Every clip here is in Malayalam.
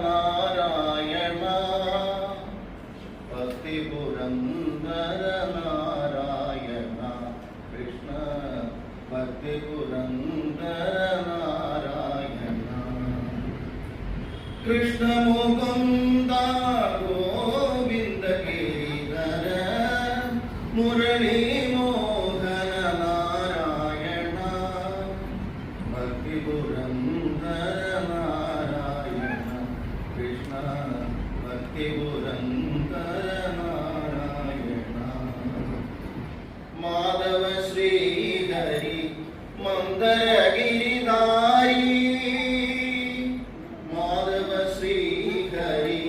നാരായണ ഭക്തി പുരന്ദര നാരായണ കൃഷ്ണ ഭക്തി പുരന്ദര നാരായണ കൃഷ്ണ മുകുന്ദ ഗോവിന്ദ ഗിരിധര മുരളി മോഹന നാരായണ ഭക്തി പുരന്ദര നാരായണ കൃഷ്ണ ഭക്തി പുരന്ദര നാരായണ മാധവ ശ്രീഹരി മന്ദര ഗിരിധാരി മാധവ ശ്രീഹരി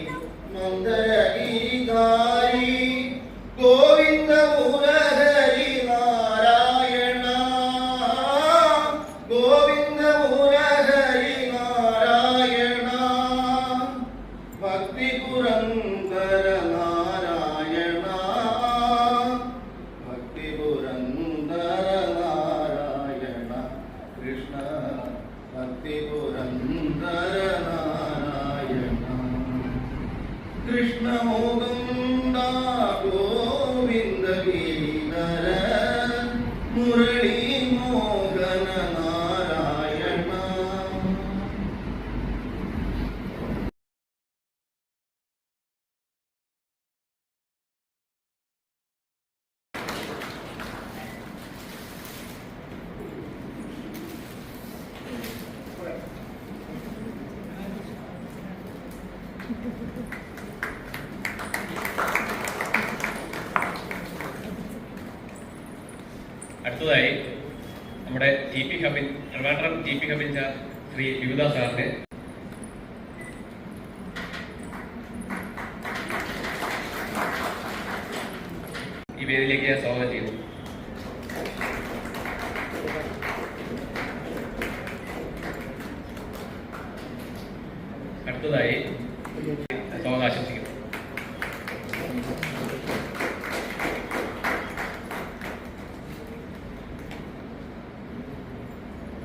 മന്ദര ഗിരിധാരി ഗോവിന്ദ മുരഹരി നാരായണ ഗോവിന്ദ മുരഹരി നാരായണ ഭക്തി പുരന്ദര നാരായണ ഭക്തി പുരന്ദര നാരായണ കൃഷ്ണ ഭക്തി പുരന്ദര നാരായണ കൃഷ്ണ മുകുന്ദ ഗോവിന്ദ ഗിരിധര മുരളി മോഹന നാരായണ അടുത്തതായി നമ്മുടെ ട്രിവാൻഡ്രം ടി പി ഹബിൻ ശ്രീ യുവദാ സാറിനെ ഈ വേദിയിലേക്ക് സ്വാഗതം ചെയ്യുന്നു. അടുത്തതായി സ്വാഗതം ആശംസിക്കുന്നു.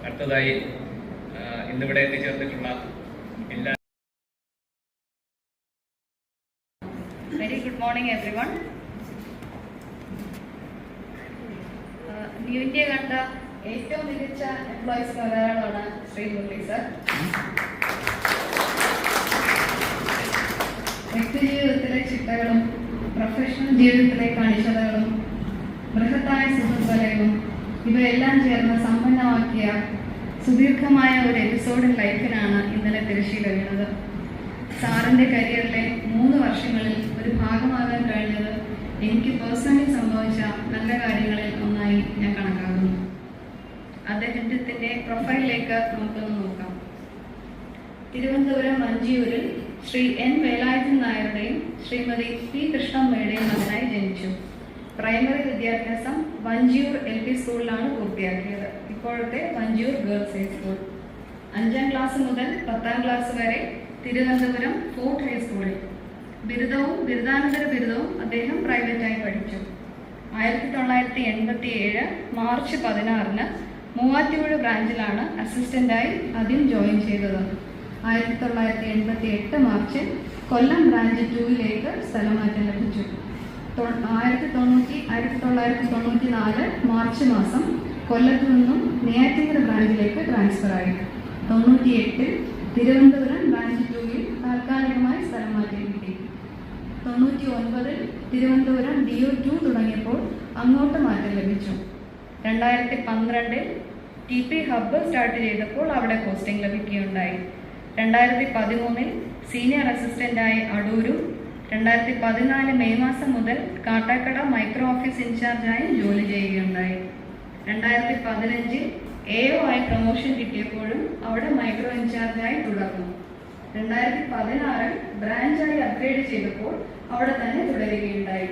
അടുത്തതായി ഇന്നിവിടെ എത്തിച്ചേർന്നിട്ടുള്ള എല്ലാ very good morning everyone. New India കണ്ട ഏറ്റവും മികച്ച എംപ്ലോയീസിൽ ഒരാളാണ് ശ്രീ മുരളി സർ. വ്യക്തിജീവിതത്തിലെ ചിട്ടകളും പ്രൊഫഷണൽ ജീവിതത്തിലെ കണിശതകളും ബൃഹത്തായ സുഹൃത്തുക്കളെയും ഇവയെല്ലാം ചേർന്ന് സമ്പന്നമാക്കിയ സുദീർഘമായ ഒരു എപ്പിസോഡ് ലൈഫിനാണ് ഇന്നലെ തിരശ്ശീല വീണത്. സാറിൻ്റെ കരിയറിലെ 3 വർഷങ്ങളിൽ ഒരു ഭാഗമാകാൻ കഴിഞ്ഞത് എനിക്ക് പേഴ്സണലി സംഭവിച്ച നല്ല കാര്യങ്ങളിൽ ഒന്നായി ഞാൻ കണക്കാക്കുന്നു. അദ്ദേഹത്തിൻ്റെ പ്രൊഫൈലിലേക്ക് നമുക്കൊന്ന് നോക്കാം. തിരുവനന്തപുരം വഞ്ചിയൂരിൽ ശ്രീ N. വേലായുധൻ നായരുടെയും ശ്രീമതി P. കൃഷ്ണമ്മയുടെയും മകനായി ജനിച്ചു. പ്രൈമറി വിദ്യാഭ്യാസം വഞ്ചിയൂർ LP സ്കൂളിലാണ് പൂർത്തിയാക്കിയത്. ഇപ്പോഴത്തെ വഞ്ചിയൂർ ഗേൾസ് ഹൈസ്കൂൾ. 5ാം ക്ലാസ് മുതൽ 10ാം ക്ലാസ് വരെ തിരുവനന്തപുരം ഫോർട്ട് ഹൈസ്കൂളിൽ. ബിരുദവും ബിരുദാനന്തര ബിരുദവും അദ്ദേഹം പ്രൈവറ്റായി പഠിച്ചു. 1987 മാർച്ച് 16 മൂവാറ്റുപുഴ ബ്രാഞ്ചിലാണ് അസിസ്റ്റന്റായി ആദ്യം ജോയിൻ ചെയ്തത്. 1988 മാർച്ചിൽ കൊല്ലം ബ്രാഞ്ച് 2ലേക്ക് സ്ഥലമാറ്റം ലഭിച്ചു. 1994 മാർച്ച് മാസം കൊല്ലത്തു നിന്നും നെയ്യാറ്റിൻകര ബ്രാഞ്ചിലേക്ക് ട്രാൻസ്ഫറായി. 98 തിരുവനന്തപുരം ബ്രാഞ്ച് 2ൽ താൽക്കാലികമായി സ്ഥലം മാറ്റം കിട്ടി. 99 തിരുവനന്തപുരം DO2 തുടങ്ങിയപ്പോൾ അങ്ങോട്ട് മാറ്റം ലഭിച്ചു. 2012 TP ഹബ്ബ് സ്റ്റാർട്ട് ചെയ്തപ്പോൾ അവിടെ പോസ്റ്റിംഗ് ലഭിക്കുകയുണ്ടായി. 2013 സീനിയർ അസിസ്റ്റന്റായി അടൂരും 2014 മെയ് മാസം മുതൽ കാട്ടാക്കട മൈക്രോ ഓഫീസ് ഇൻചാർജായി ജോലി ചെയ്യുകയുണ്ടായി. 2015 AO ആയി പ്രൊമോഷൻ കിട്ടിയപ്പോഴും അവിടെ മൈക്രോ ഇൻചാർജായി തുടർന്നു. 2016 ബ്രാഞ്ചായി അപ്ഗ്രേഡ് ചെയ്തപ്പോൾ അവിടെ തന്നെ തുടരുകയുണ്ടായി.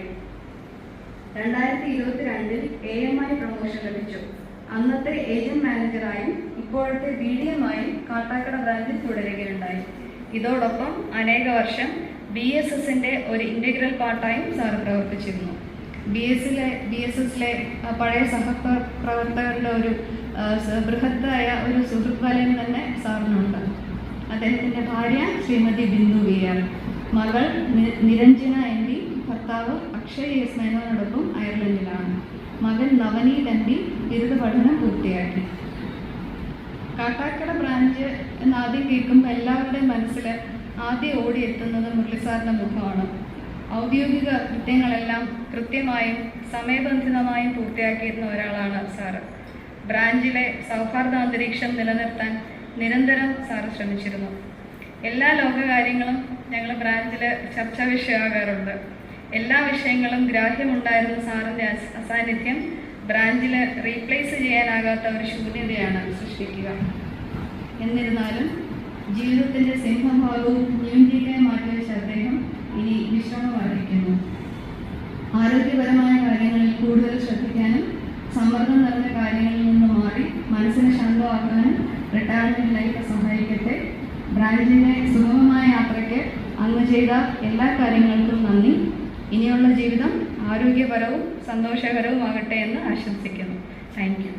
2022 AM ആയി പ്രൊമോഷൻ ലഭിച്ചു. അന്നത്തെ ഏജന്റ് മാനേജറായും ഇപ്പോഴത്തെ BDM ആയും കാട്ടാക്കട ബ്രാഞ്ചിൽ തുടരുകയുണ്ടായി. ഇതോടൊപ്പം അനേക വർഷം BSSന്റെ ഒരു ഇന്റഗ്രൽ പാർട്ടായും സാർ പ്രവർത്തിച്ചിരുന്നു. BSSലെ പഴയ സഹപ്രവർത്തകരുടെ ഒരു ബൃഹത്തായ ഒരു സുഹൃത്ത് വലയം തന്നെ സാറിനുണ്ട്. അദ്ദേഹത്തിൻ്റെ ഭാര്യ ശ്രീമതി ബിന്ദു വി.ആർ., മകൾ നിരഞ്ജന എം.ഡി, ഭർത്താവ് അക്ഷയ് എസ് മേനോനോടൊപ്പം അയർലൻഡിലാണ്. മകൻ നവനീത് എം.ഡി ബിരുദ പഠനം പൂർത്തിയാക്കി. കാട്ടാക്കട ബ്രാഞ്ച് എന്നാദ്യം കേൾക്കുമ്പോൾ എല്ലാവരുടെയും മനസ്സിൽ ആദ്യം ഓടിയെത്തുന്നത് മുരളി സാറിൻ്റെ മുഖമാണ്. ഔദ്യോഗിക കൃത്യങ്ങളെല്ലാം കൃത്യമായും സമയബന്ധിതമായും പൂർത്തിയാക്കിയിരുന്ന ഒരാളാണ് സാറ്. ബ്രാഞ്ചിലെ സൗഹാർദ്ദ അന്തരീക്ഷം നിലനിർത്താൻ നിരന്തരം സാറ് ശ്രമിച്ചിരുന്നു. എല്ലാ ലോകകാര്യങ്ങളും ഞങ്ങൾ ബ്രാഞ്ചിൽ ചർച്ചാ വിഷയമാകാറുണ്ട്. എല്ലാ വിഷയങ്ങളും ഗ്രാഹ്യമുണ്ടായിരുന്ന സാറിൻ്റെ അസാന്നിധ്യം ബ്രാഞ്ചിൽ റീപ്ലേസ് ചെയ്യാനാകാത്ത ഒരു ശൂന്യതയാണ് സൃഷ്ടിക്കുക. എന്നിരുന്നാലും ജീവിതത്തിൻ്റെ സിംഹഭാഗവും ന്യൂനതയായി മാറ്റിവെച്ച അദ്ദേഹം ഇനി വിശ്രമം ആരംഭിക്കുന്നു. ആരോഗ്യപരമായ കാര്യങ്ങളിൽ കൂടുതൽ ശ്രദ്ധിക്കാനും സമ്മർദ്ദം നിറഞ്ഞ കാര്യങ്ങളിൽ നിന്ന് മാറി മനസ്സിനെ ശാന്തമാക്കാനും റിട്ടയർമെന്റ് ലൈഫ് സഹായിക്കട്ടെ. ബ്രാഞ്ചിൻ്റെ സുഗമമായ യാത്രയ്ക്ക് അങ്ങ് ചെയ്ത എല്ലാ കാര്യങ്ങൾക്കും നന്ദി. ഇനിയുള്ള ജീവിതം ആരോഗ്യപരവും സന്തോഷകരവുമാകട്ടെ എന്ന് ആശംസിക്കുന്നു. Thank you.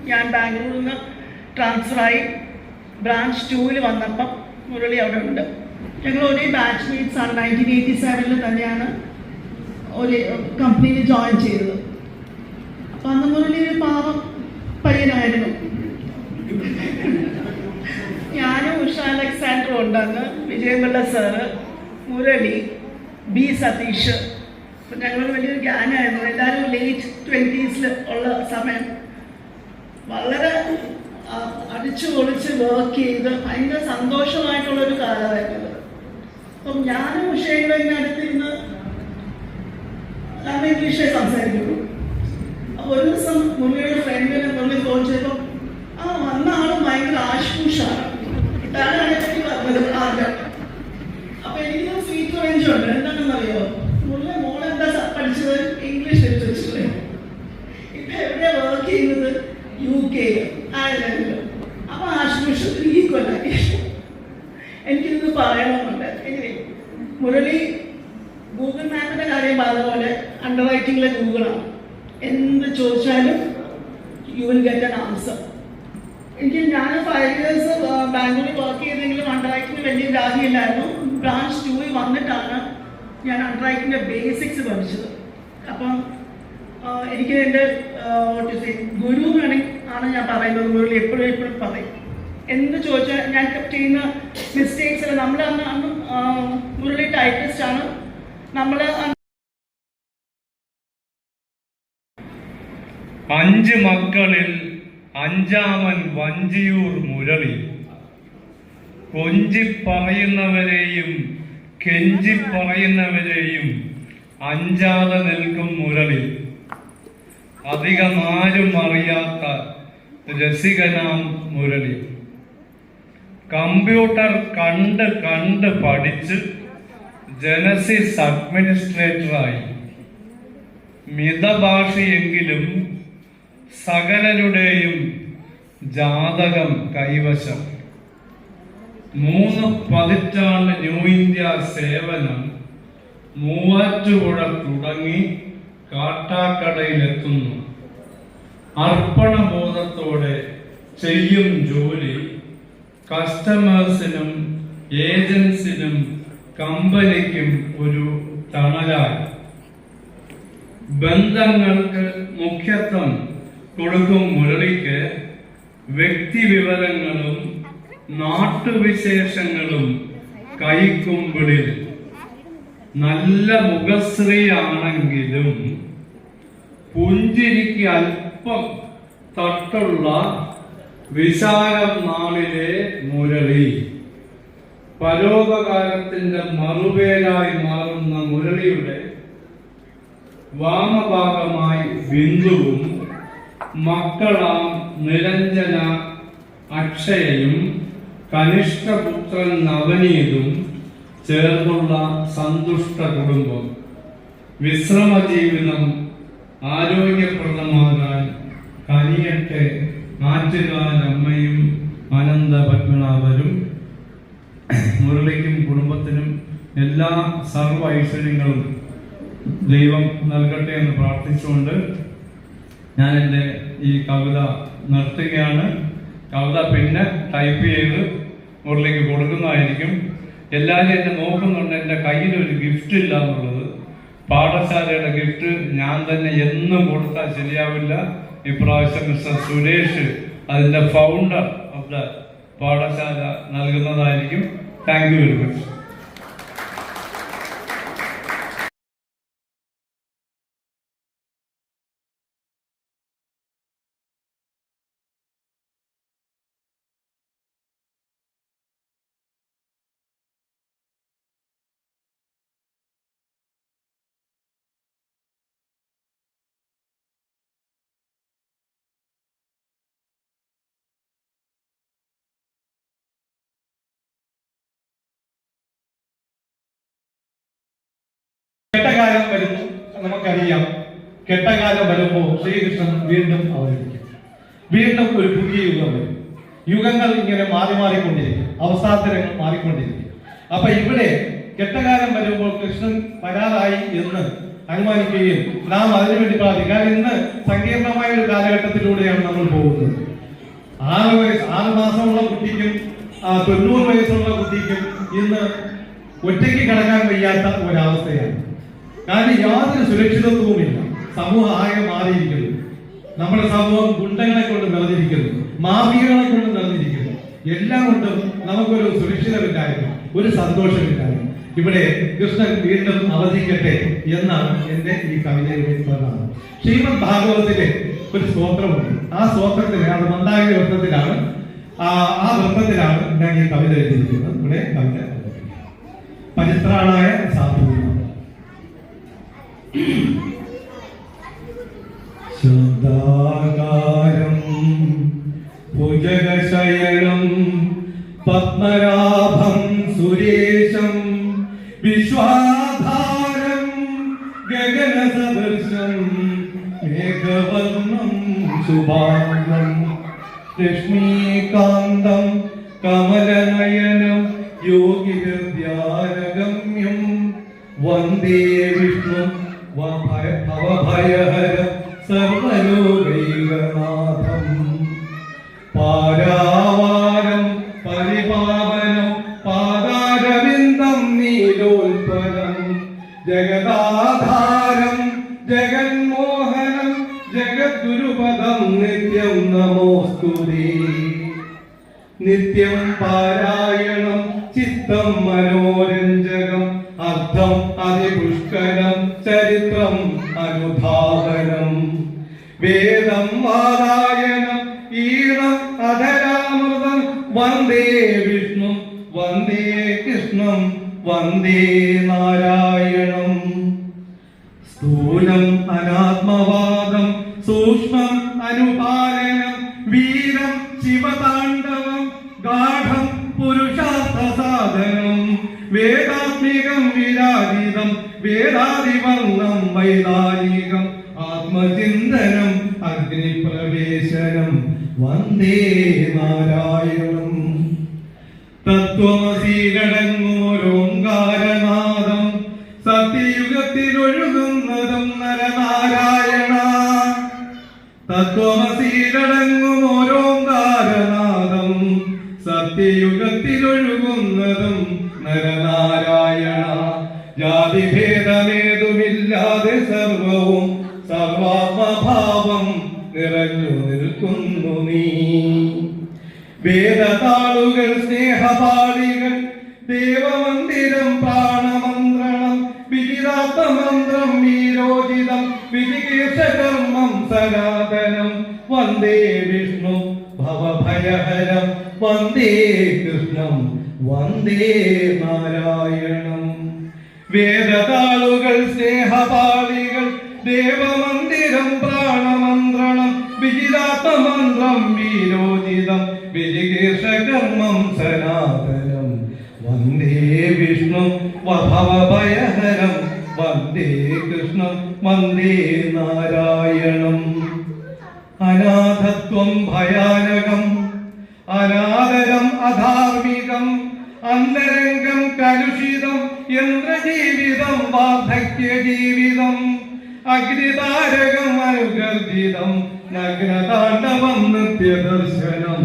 ഞാൻ ബാംഗ്ലൂരിൽ നിന്ന് ട്രാൻസ്ഫറായി ബ്രാഞ്ച് 2 വന്നപ്പം മുരളി അവിടെ ഉണ്ട്. ഞങ്ങൾ ഒരേ ബാച്ച് മേറ്റ്സ് ആണ്. 1987 തന്നെയാണ് ഒരു കമ്പനിയിൽ ജോയിൻ ചെയ്തത്. അപ്പം അന്ന് മുരളി ഒരു പാവം പയ്യനായിരുന്നു. ഞാനും ഉഷ അലക്സാണ്ടറും ഉണ്ടെന്ന്, വിജയപിള്ള സാറ്, മുരളി, ബി സതീഷ്. അപ്പം ഞങ്ങൾ വലിയൊരു ഗ്യാങ്ങായിരുന്നു. എല്ലാവരും ലേറ്റ് 20s ഉള്ള സമയം വളരെ അടിച്ചു പൊളിച്ച് വർക്ക് ചെയ്ത് ഭയങ്കര സന്തോഷമായിട്ടുള്ളൊരു കാലമായിരുന്നത്. അപ്പം ഞാനും ഉഷയുടെ അടുത്തിരുന്ന് ഞാൻ ഇംഗ്ലീഷേ സംസാരിക്കുള്ളൂ. അപ്പോൾ ഒരു ദിവസം മുരളിയുടെ ഫ്രണ്ടിനെ മുരളി ഫോൺ ചെയ്തപ്പോൾ വന്ന ആളും ഭയങ്കര ആശ്കൂഷാണ്. ഇതാണ് എനിക്ക് പറഞ്ഞത് ആദ്യം. അപ്പം എനിക്ക് സ്വീറ്റ് റേഞ്ച് ഉണ്ട്. എന്താണെന്നറിയോ, മുരളി മോളെന്താ പഠിച്ചത്? English literature. ഇപ്പം എവിടെയാണ് വർക്ക് ചെയ്യുന്നത്? UK, അയർലൻഡിലും. അപ്പോൾ ആശ്കൂഷത്തിന് ഈക്വലായി. എനിക്കിത് പറയണമെന്നുണ്ട്. എങ്ങനെ മുരളി ഗൂഗിൾ മാപ്പിൻ്റെ കാര്യം പറഞ്ഞ അണ്ടർ റൈറ്റിംഗിലെ ഗൂഗിളാണ്. എന്ത് ചോദിച്ചാലും you will get an answer. ഞാൻ 5 years ബാംഗ്ലൂരിൽ വർക്ക് ചെയ്തെങ്കിലും അണ്ടർ റൈറ്റിംഗ് വലിയ ഗ്രാഹ്യമില്ലായിരുന്നു. ബ്രാഞ്ച് 2 വന്നിട്ടാണ് ഞാൻ അണ്ടർ റൈറ്റിംഗിൻ്റെ ബേസിക്സ് പഠിച്ചത്. അപ്പം എനിക്ക് എൻ്റെ ഗുരു ആണ് ഞാൻ പറയുന്നത്. മുരളി എപ്പോഴും പറയും. എന്ത് ചോദിച്ചാൽ ഞാൻ ചെയ്യുന്ന മിസ്റ്റേക്സ് അല്ല. നമ്മൾ അന്ന് മുരളി ടൈപ്പിസ്റ്റ് ആണ്. നമ്മൾ 5 മക്കളിൽ 5ാമൻ വഞ്ചിയൂർ മുരളി. കൊഞ്ചി പറയുന്നവരെയും കെഞ്ചി പറയുന്നവരെയും അഞ്ചാതെ നിൽക്കും മുരളി. അധികം ആരും അറിയാത്ത രസികനാം മുരളി. കമ്പ്യൂട്ടർ കണ്ട് പഠിച്ച് ജനസിസ് അഡ്മിനിസ്ട്രേറ്ററായി. മിതഭാഷിയെങ്കിലും സകലരുടെയും ജാതകം കൈവശം. 3 പതിറ്റാണ്ട് ന്യൂ ഇന്ത്യ സേവനം മൂവാറ്റുപുഴ തുടങ്ങി കാട്ടാക്കടയിലെത്തുന്നു. അർപ്പണബോധത്തോടെ ചെയ്യും ജോലി കസ്റ്റമേഴ്സിനും ഏജൻസിനും കമ്പനിക്കും ഒരു തണലായി. ബന്ധങ്ങൾക്ക് മുഖ്യത്വം കൊടുക്കും മുരളിക്ക് വ്യക്തിവിവരങ്ങളും നാട്ടുവിശേഷങ്ങളും കൈക്കുമ്പിളിൽ. നല്ല മുഖശ്രീയാണെങ്കിലും പുഞ്ചിരിക്ക് അല്പം തട്ടുള്ള വിശാലം നാളിലെ മുരളി. പരോപകാരത്തിന്റെ മറുപേരായി മാറുന്ന മുരളിയുടെ വാമഭാഗമായി ബിന്ദുവും മക്കളാം നിരഞ്ജന അക്ഷയയും കനിഷ്ഠപുത്രൻ നവനീതും ചേർന്നുള്ള സന്തുഷ്ട കുടുംബം. വിശ്രമ ജീവിതം ആരോഗ്യപ്രദമാകാൻ കനിയട്ടെ ആറ്റുകാലമ്മയും അനന്ത പത്മനാഭരും. മുരളിക്കും കുടുംബത്തിനും എല്ലാ സർവ്വ ഐശ്വര്യങ്ങളും ദൈവം നൽകട്ടെ എന്ന് പ്രാർത്ഥിച്ചുകൊണ്ട് ഞാൻ എൻ്റെ ഈ കവിത നിർത്തുകയാണ്. കവിത പിന്നെ ടൈപ്പ് ചെയ്ത് മുരളിക്ക് കൊടുക്കുന്നതായിരിക്കും. എല്ലാവരും എന്നെ നോക്കുന്നുണ്ട്, എൻ്റെ കയ്യിലൊരു ഗിഫ്റ്റ് ഇല്ല എന്നുള്ളത്. പാഠശാലയുടെ ഗിഫ്റ്റ് ഞാൻ തന്നെ എന്നും കൊടുത്താൽ ശരിയാവില്ല. ഇപ്രാവശ്യം മിസ്റ്റർ സുരേഷ്, അതിൻ്റെ ഫൗണ്ടർ ഓഫ് ദ പാഠശാല, നൽകുന്നതായിരിക്കും. Thank you very much. കെട്ടകാലം വരുന്നു, നമുക്കറിയാം. കെട്ടകാലം വരുമ്പോൾ ശ്രീകൃഷ്ണൻ വീണ്ടും അവതരിക്കും. വീണ്ടും ഒരു പുതിയ യുഗം വരും. യുഗങ്ങൾ ഇങ്ങനെ മാറി മാറിക്കൊണ്ടിരിക്കും, അവസ്ഥാന്തരങ്ങൾ മാറിക്കൊണ്ടിരിക്കും. അപ്പൊ ഇവിടെ കെട്ടകാലം വരുമ്പോൾ കൃഷ്ണൻ വരാറായി എന്ന് അനുമാനിക്കുകയും നാം അതിനുവേണ്ടി പ്രാർത്ഥിക്കാം. ഇന്ന് സങ്കീർണമായ ഒരു കാലഘട്ടത്തിലൂടെയാണ് നമ്മൾ പോകുന്നത്. 6 മാസമുള്ള കുട്ടിക്കും 90 വയസ്സുള്ള കുട്ടിക്കും ഇന്ന് ഒറ്റയ്ക്ക് കിടക്കാൻ വയ്യാത്ത ഒരവസ്ഥയാണ്. കാരണം യാതൊരു സുരക്ഷിതത്വവുമില്ല. സമൂഹം ആകെ മാറിയിരിക്കുന്നു. നമ്മുടെ സമൂഹം ഗുണ്ടകളെ കൊണ്ട് നിറഞ്ഞിരിക്കുന്നു, മാഫിയകളെ കൊണ്ട് നിറഞ്ഞിരിക്കുന്നു. എല്ലാം കൊണ്ടും നമുക്കൊരു സുരക്ഷിതമില്ലായ്മ, ഒരു സന്തോഷമില്ലായ്മ. ഇവിടെ കൃഷ്ണൻ വീണ്ടും അവതരിക്കട്ടെ എന്നാണ് എന്റെ ഈ കവിതയുടെ പ്രധാനം. ശ്രീമദ് ഭാഗവതത്തിലെ ഒരു സ്തോത്രമുണ്ട്. ആ സ്തോത്രത്തിലെ അത് മന്ദാകിനി വൃത്തത്തിലാണ്, ആ വൃത്തത്തിലാണ് ഞാൻ ഈ കവിത എഴുതിയിരിക്കുന്നത്. ഇവിടെ കവിത പരിത്രാണായ സാധുവിനാണ്. ശാന്താകാരം ഭുജഗശയനം പത്മനാഭം സുരേശം വിശ്വാധാരം ഗഗനസദൃശം മേഘവർണം ശുഭാംഗം ലക്ഷ്മീകാന്തം കമലനയനം യോഗിഹൃദ്യാരഗമ്യം വന്ദേ വിഷ്ണു ഭവഭയഹരം സർവലോകൈകനാഥം പാരാവാരം പരിപാവനം പാദാരവിന്ദം നീലോൽപലം ജഗദാധാരം ജഗന്മോഹനം ജഗദ്ഗുരുപദം നിത്യം നമോസ്തുതേ. നിത്യം പാരായണം ചിത്തം മനോരഞ്ജകം അർത്ഥം അതിപുഷ്കരം ചരിത്രം അനുധാവനം വേദം വാരായണം ഈണം അധരാമൃതം വന്ദേ വിഷ്ണു വന്ദേ കൃഷ്ണം വന്ദേ നാരായണം. സ്ഥൂലം അനാത്മവാദം സൂക്ഷ്മം അനുപാലനം വീരം ശിവതാണ്ഡവം ഗാഠം പുരുഷാർത്ഥ സാധനം വേദാത്മികം വിരാജിതം വേദാതിവർണം വൈതാരികം ദർശനം അഗ്നിപ്രവേശനം വന്ദേ നാരായണം. തത്വമസീരടങ്ങുമൊരോങ്കാരനാദം സത്യയുഗത്തിലൊഴുകുന്നതും നരനാരായണ. തത്വമസീരടങ്ങുമൊരോങ്കാരനാദം സത്യയുഗത്തിലൊഴുകുന്നതും നരനാരായണ. ജാതിഭേദമേതുമില്ലാതെ സർവവും സർവാത്മഭാവം നിറഞ്ഞു നിൽക്കുന്നു നീ. വേദതാളുകൾ സ്നേഹപാളികൾ ദേവമന്ദിരം പ്രാണമന്ത്രണം വിദിതാത്മമന്ത്രം വീരോചിതം വിധികീർഷകർമ്മം സനാതനം വന്ദേ വിഷ്ണു ഭവഭയഹരം വന്ദേ കൃഷ്ണം വന്ദേ നാരായണം. വേദതാളുകൾ സ്നേഹപാളികൾ ദേവമന്ദിരം പ്രാണമന്ത്രണം വിജിതാത്മമന്ത്രം വീരോചിതം വിജികീർഷകർമ്മം സനാതനം വന്ദേ വിഷ്ണു ഭവഭയഹരം വന്ദേ കൃഷ്ണം വന്ദേ നാരായണം. അനാഥത്വം ഭയാനകം അനാദരം അധാർമികം അന്തരംഗം കലുഷിതം യന്ത്രജീവിതം വാർദ്ധക്യ ജീവിതം അഗ്നിതാരകം അനുഗർജിതം നഗ്നതാണ്ഡവം നിത്യദർശനം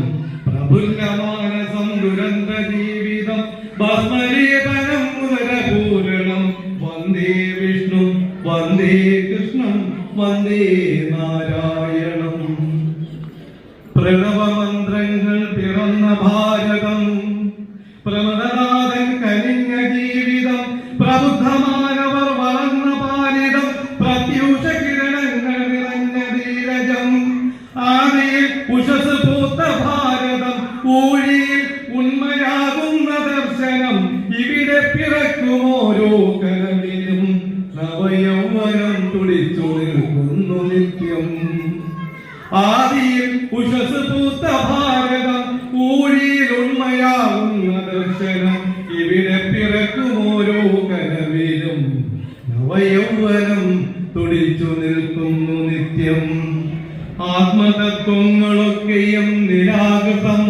പ്രഫുല്ലമാനസം ദുരന്ത ജീവിതം ഭസ്മലേപനം ഉദരപൂരണം വന്ദേ വിഷ്ണു വന്ദേ കൃഷ്ണം വന്ദേ നാരായണം. പ്രണവമന്ത്രങ്ങൾ പിറന്ന ഭാരതം പ്രമദനാഥൻ കനിഞ്ഞ ജീവിതം പ്രബുദ്ധമാനവർ വളർന്ന പാലിതം പ്രത്യൂഷ കിരണങ്ങൾ നിറഞ്ഞ ധീരജം ആദിയിൽ ഉഷസ് പൂത്ത ഭാരതം ഊഴിയിൽ ഉന്മയാകുന്ന ദർശനം ഇവിടെ പിറക്കുമോരോ കരവിലും നവയൗവനം തുടിച്ചു നിൽക്കുന്നു നിത്യം. ആദിയിൽ ഉഷസ് പൂത്ത ഭാരതം ഊഴിയിൽ ഉണ്മയാകുന്ന ദർശനം ഇവിടെ പിറക്കുമോരോ കനവിലും നവയൗവനം തുടിച്ചു നിൽക്കുന്നു നിത്യം. ആത്മതത്വങ്ങളൊക്കെയും നിരാകൃതം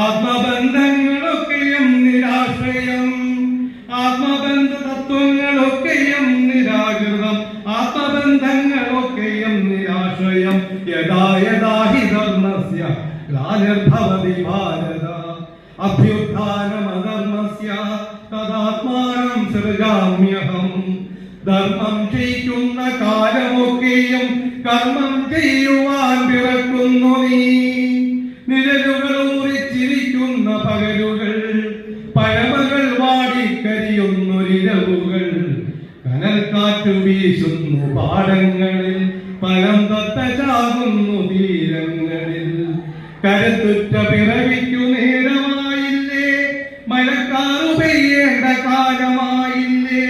ആത്മബന്ധങ്ങളൊക്കെയും നിരാശ്രയം ആത്മബന്ധ തത്വങ്ങളൊക്കെയും നിരാകൃതം ആത്മബന്ധങ്ങളൊക്കെയും നിരാശ്രയം. യഥാ യഥാ ഹി ധർമ്മസ്യ ഗ്ലാനിർഭവതി ഭാരത അഭ്യുത്ഥാനമധർമ്മസ്യ തദാത്മാനം സൃജാമ്യഹം. ധർമ്മം ചെയ്യിക്കുന്ന കാലമൊക്കെയും കർമ്മം ചെയ്യുവാൻ പിറക്കുന്നു നീ. നിഴലുകൾ ഊറിച്ചിരിക്കുന്ന പകലുകൾ പഴമകൾ വാടിക്കരിയുന്നൊരിരവുകൾ കനൽക്കാറ്റു വീശുന്നു പാടങ്ങളിൽ പഴം തത്ത ചാകുന്നു തീരങ്ങളിൽ. കരുത്തുറ്റ പിറവിക്കു നേരമായില്ലേ മഴക്കാറു പെയ്യേണ്ട കാലമായില്ലേ.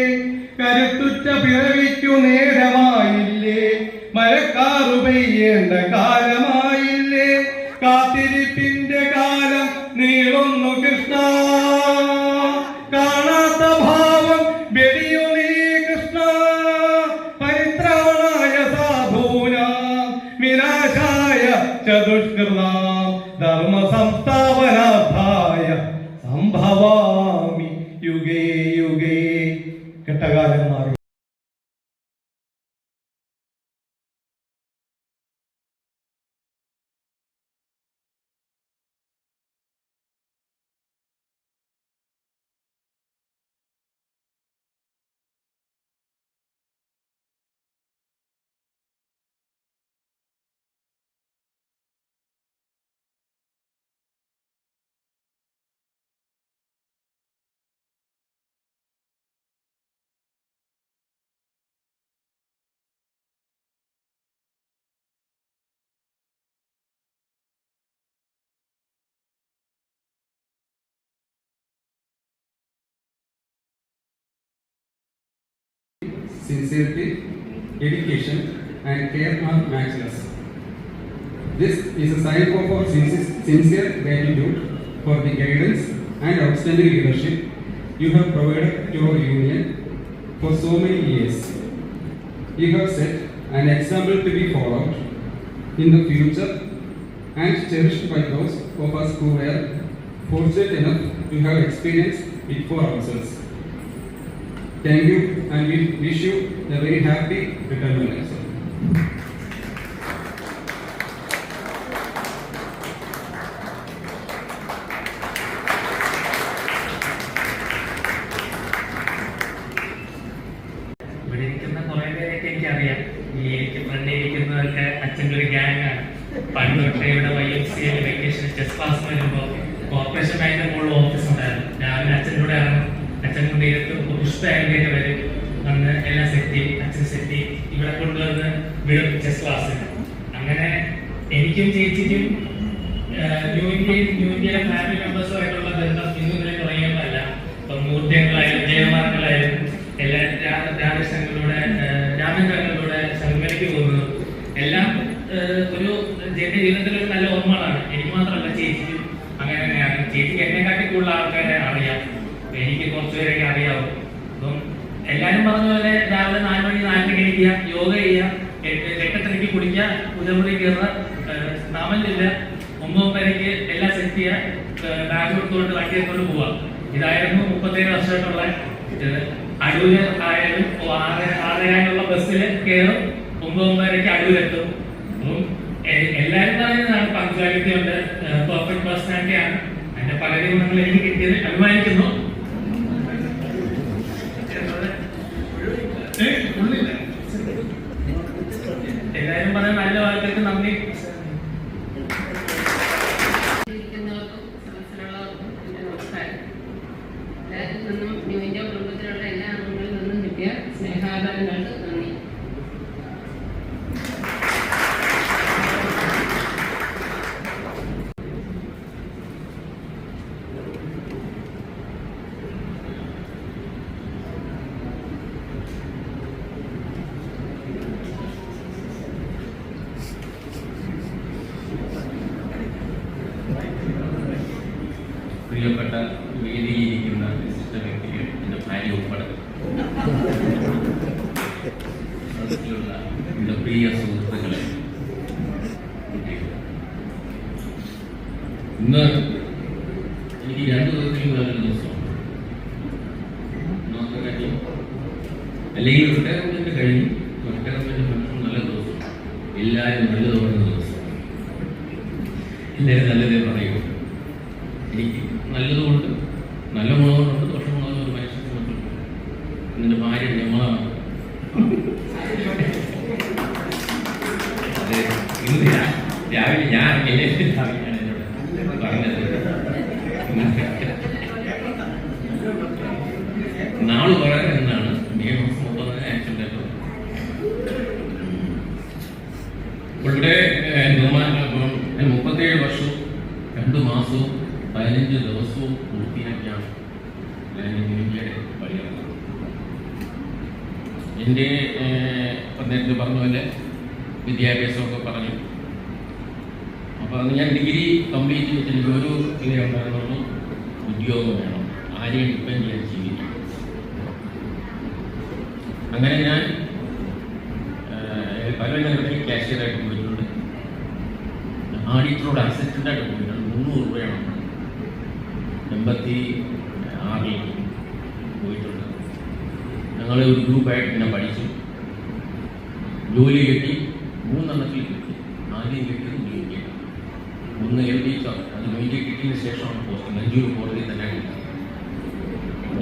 കരുത്തുറ്റ പിറവിക്കു നേരമായില്ലേ മഴക്കാറു പെയ്യേണ്ട കാലമായില്ലേ. കാത്തിരിപ്പിന്റെ കാലം നീളുന്നു കൃഷ്ണ കാണാത്ത ഭാവം വെടിയു നീ കൃഷ്ണ. പരിത്രാണായ സാധൂനാം വിനാശായ ചതുഷ്കൃതാം ധർമ്മ സംസ്ഥാപനാർത്ഥായ സംഭവാമി യുഗേ യുഗേ. കെട്ടകാലം മാറി. Sincerity, dedication, and care are matchless. This is a sign of our sincere gratitude for the guidance and outstanding leadership you have provided to our union for so many years. You have set an example to be followed in the future and cherished by those of us who were fortunate enough to have experienced it for ourselves. Thank you, and we wish you a very happy retirement life. ഇവിടെ ഇരിക്കുന്ന കുറെ പേരൊക്കെ എനിക്കറിയാം. ഈ എനിക്ക് ഫ്രണ്ടിൽ ഇരിക്കുന്നതൊക്കെ അച്ഛൻ്റെ ഒരു ഗ്യാങ്ങാണ്. പണ്ട് തൊട്ടേ ഇവിടെ YMCA വെക്കേഷൻ ചെസ് ക്ലാസ് വരുമ്പോൾ കോർപ്പറേഷൻ ബാങ്കിന്റെ മുകളിൽ ഓഫീസ് ഉണ്ടായിരുന്നു. രാവിലെ അച്ഛൻ്റെ കൂടെ ഇറങ്ങും, അച്ഛൻ കൊണ്ട് ഇരുത്ത് പുഷ്പയൊക്കെ വരും, അന്ന് എല്ലാം സെറ്റ് ചെയ്യും, അച്ഛൻ സെറ്റ് ചെയ്യും, ഇവിടെ കൊണ്ടുവന്ന് വിടും ചെസ് ക്ലാസ്സിന്. അങ്ങനെ എനിക്കും ചേച്ചിക്കും ന്യൂ ഇന്ത്യയിലെ ഫാമിലി മെമ്പേഴ്സുമായിട്ടുള്ള ബന്ധം ഇന്നും ഇന്നലെ തുടങ്ങിയതല്ല. ഇപ്പം മൂർത്തിയങ്ങളായാലും ജയകുമാരങ്ങളായാലും എല്ലാ രാമേന്ദ്രങ്ങളിലൂടെ ശബരിമലയ്ക്ക് പോകുന്നു എല്ലാം ഒരു എന്റെ ജീവിതത്തിൽ ഒരു നല്ല ഓർമ്മകളാണ്. എനിക്ക് മാത്രമല്ല, ചേച്ചിക്കും അങ്ങനെ തന്നെയാണ്. ചേച്ചിക്ക് എന്നെക്കാട്ടി കൂടുതൽ ആൾക്കാരെ അറിയാം, എനിക്ക് കുറച്ചുപേരൊക്കെ അറിയാവും. അപ്പം എല്ലാവരും പറഞ്ഞ പോലെ രാവിലെ 4 മണി 4:30 എണീക്കുക, യോഗ ചെയ്യുക, 8:30 കുടിക്കുക, പൂജമുറി കയറുക, നാമല്ലില്ല, 9:30 എല്ലാം സെറ്റ് ചെയ്യുക, ബാഗ് എടുത്തുകൊണ്ട് വണ്ടി എടുത്തുകൊണ്ട് പോവുക. ഇതായിരുന്നു 37 വർഷമായിട്ടുള്ള അടൂര് ആയാലും 6:30 ബസ്സിൽ കയറും, 9:30 അടൂരെത്തും. അപ്പം എല്ലാവരും പറയുന്നതാണ് പങ്ക്ച്വാലിറ്റി ഉണ്ട്, പെർഫെക്റ്റ് പേഴ്സണാലിറ്റി ആണ്. അതിന്റെ പല ഗുണങ്ങൾ എനിക്ക് കിട്ടിയത് അഭിമാനിക്കുന്നു. എല്ലാവരും പറയുന്ന നല്ല വാക്കുകൾക്ക് നന്ദി. ന്യൂ ഇന്ത്യ കുടുംബത്തിലുള്ള എല്ലാ അംഗങ്ങളിൽ നിന്നും കിട്ടിയ സ്നേഹാദരങ്ങൾക്ക് നന്ദി. പ്രിയപ്പെട്ട വേദിയിലിരിക്കുന്ന വിശിഷ്ട വ്യക്തികൾ, എൻ്റെ ഭാര്യ ഉൾപ്പെടെ എൻ്റെ പ്രിയ സുഹൃത്തുക്കളെ, ഇന്ന് എനിക്ക് 2 ദിവസത്തിൽ നല്ലൊരു ദിവസമാണ്. അല്ലെങ്കിൽ റിട്ടയർമെന്റ് കഴിഞ്ഞു, റിട്ടയർമെന്റ് ഭക്ഷണം നല്ല ദിവസം, എല്ലാവരും നല്ലത് പറയുന്ന ദിവസം, എല്ലാവരും നല്ലതേ പറയൂ. എനിക്ക് നല്ലതുകൊണ്ട് നല്ല ഗുണങ്ങളുണ്ട്, ദോഷങ്ങളുണ്ട്. ഒരു മനുഷ്യന് മറ്റുണ്ട്. എൻ്റെ ഭാര്യ ഞങ്ങളാണ്. ഇന്ന് രാവിലെ ഞാൻ എന്നോട് പറഞ്ഞത് നാള് പറയാൻ എന്നാണ് നിയമം 30 ആക്സിഡന്റ്. ഇവിടെ 37 വർഷവും 2 മാസവും 15 ദിവസവും പൂർത്തിയാക്കിയാണ് ഞാൻ ഇന്ത്യയുടെ പടിയിറങ്ങുന്നത്. എൻ്റെ നേരത്തെ പറഞ്ഞ പോലെ വിദ്യാഭ്യാസമൊക്കെ പറഞ്ഞു. അപ്പോൾ അത് ഞാൻ ഡിഗ്രി കംപ്ലീറ്റ് ചെയ്തിട്ട് ഒരു ഇതേ ഉണ്ടായിരുന്നുള്ളൂ, ഉദ്യോഗം വേണം, ആരെയും ഡിപ്പെൻഡ് ചെയ്യാൻ ജീവിക്കാം. അങ്ങനെ ഞാൻ പല നഗരത്തിൽ കാഷ്യറായിട്ട് പോയിട്ടുണ്ട്, ആഡിറ്ററോട് അസിസ്റ്റൻ്റായിട്ട് പോയിട്ടുണ്ട്. 300 രൂപയാണ് 86 പോയിട്ടുണ്ട്. ഞങ്ങൾ ഒരു ഗ്രൂപ്പായിട്ട് ഇങ്ങനെ പഠിച്ചു, ജോലി കിട്ടി. 3 എണ്ണത്തിൽ കിട്ടി. ആദ്യം കിട്ടിയത് മീഡിയ, 1 LD, അത് മീഡിയ കിട്ടിയതിന് ശേഷമാണ് പോസ്റ്റ് മഞ്ചൂർ കോടതി തന്നെ കിട്ടുന്നത്.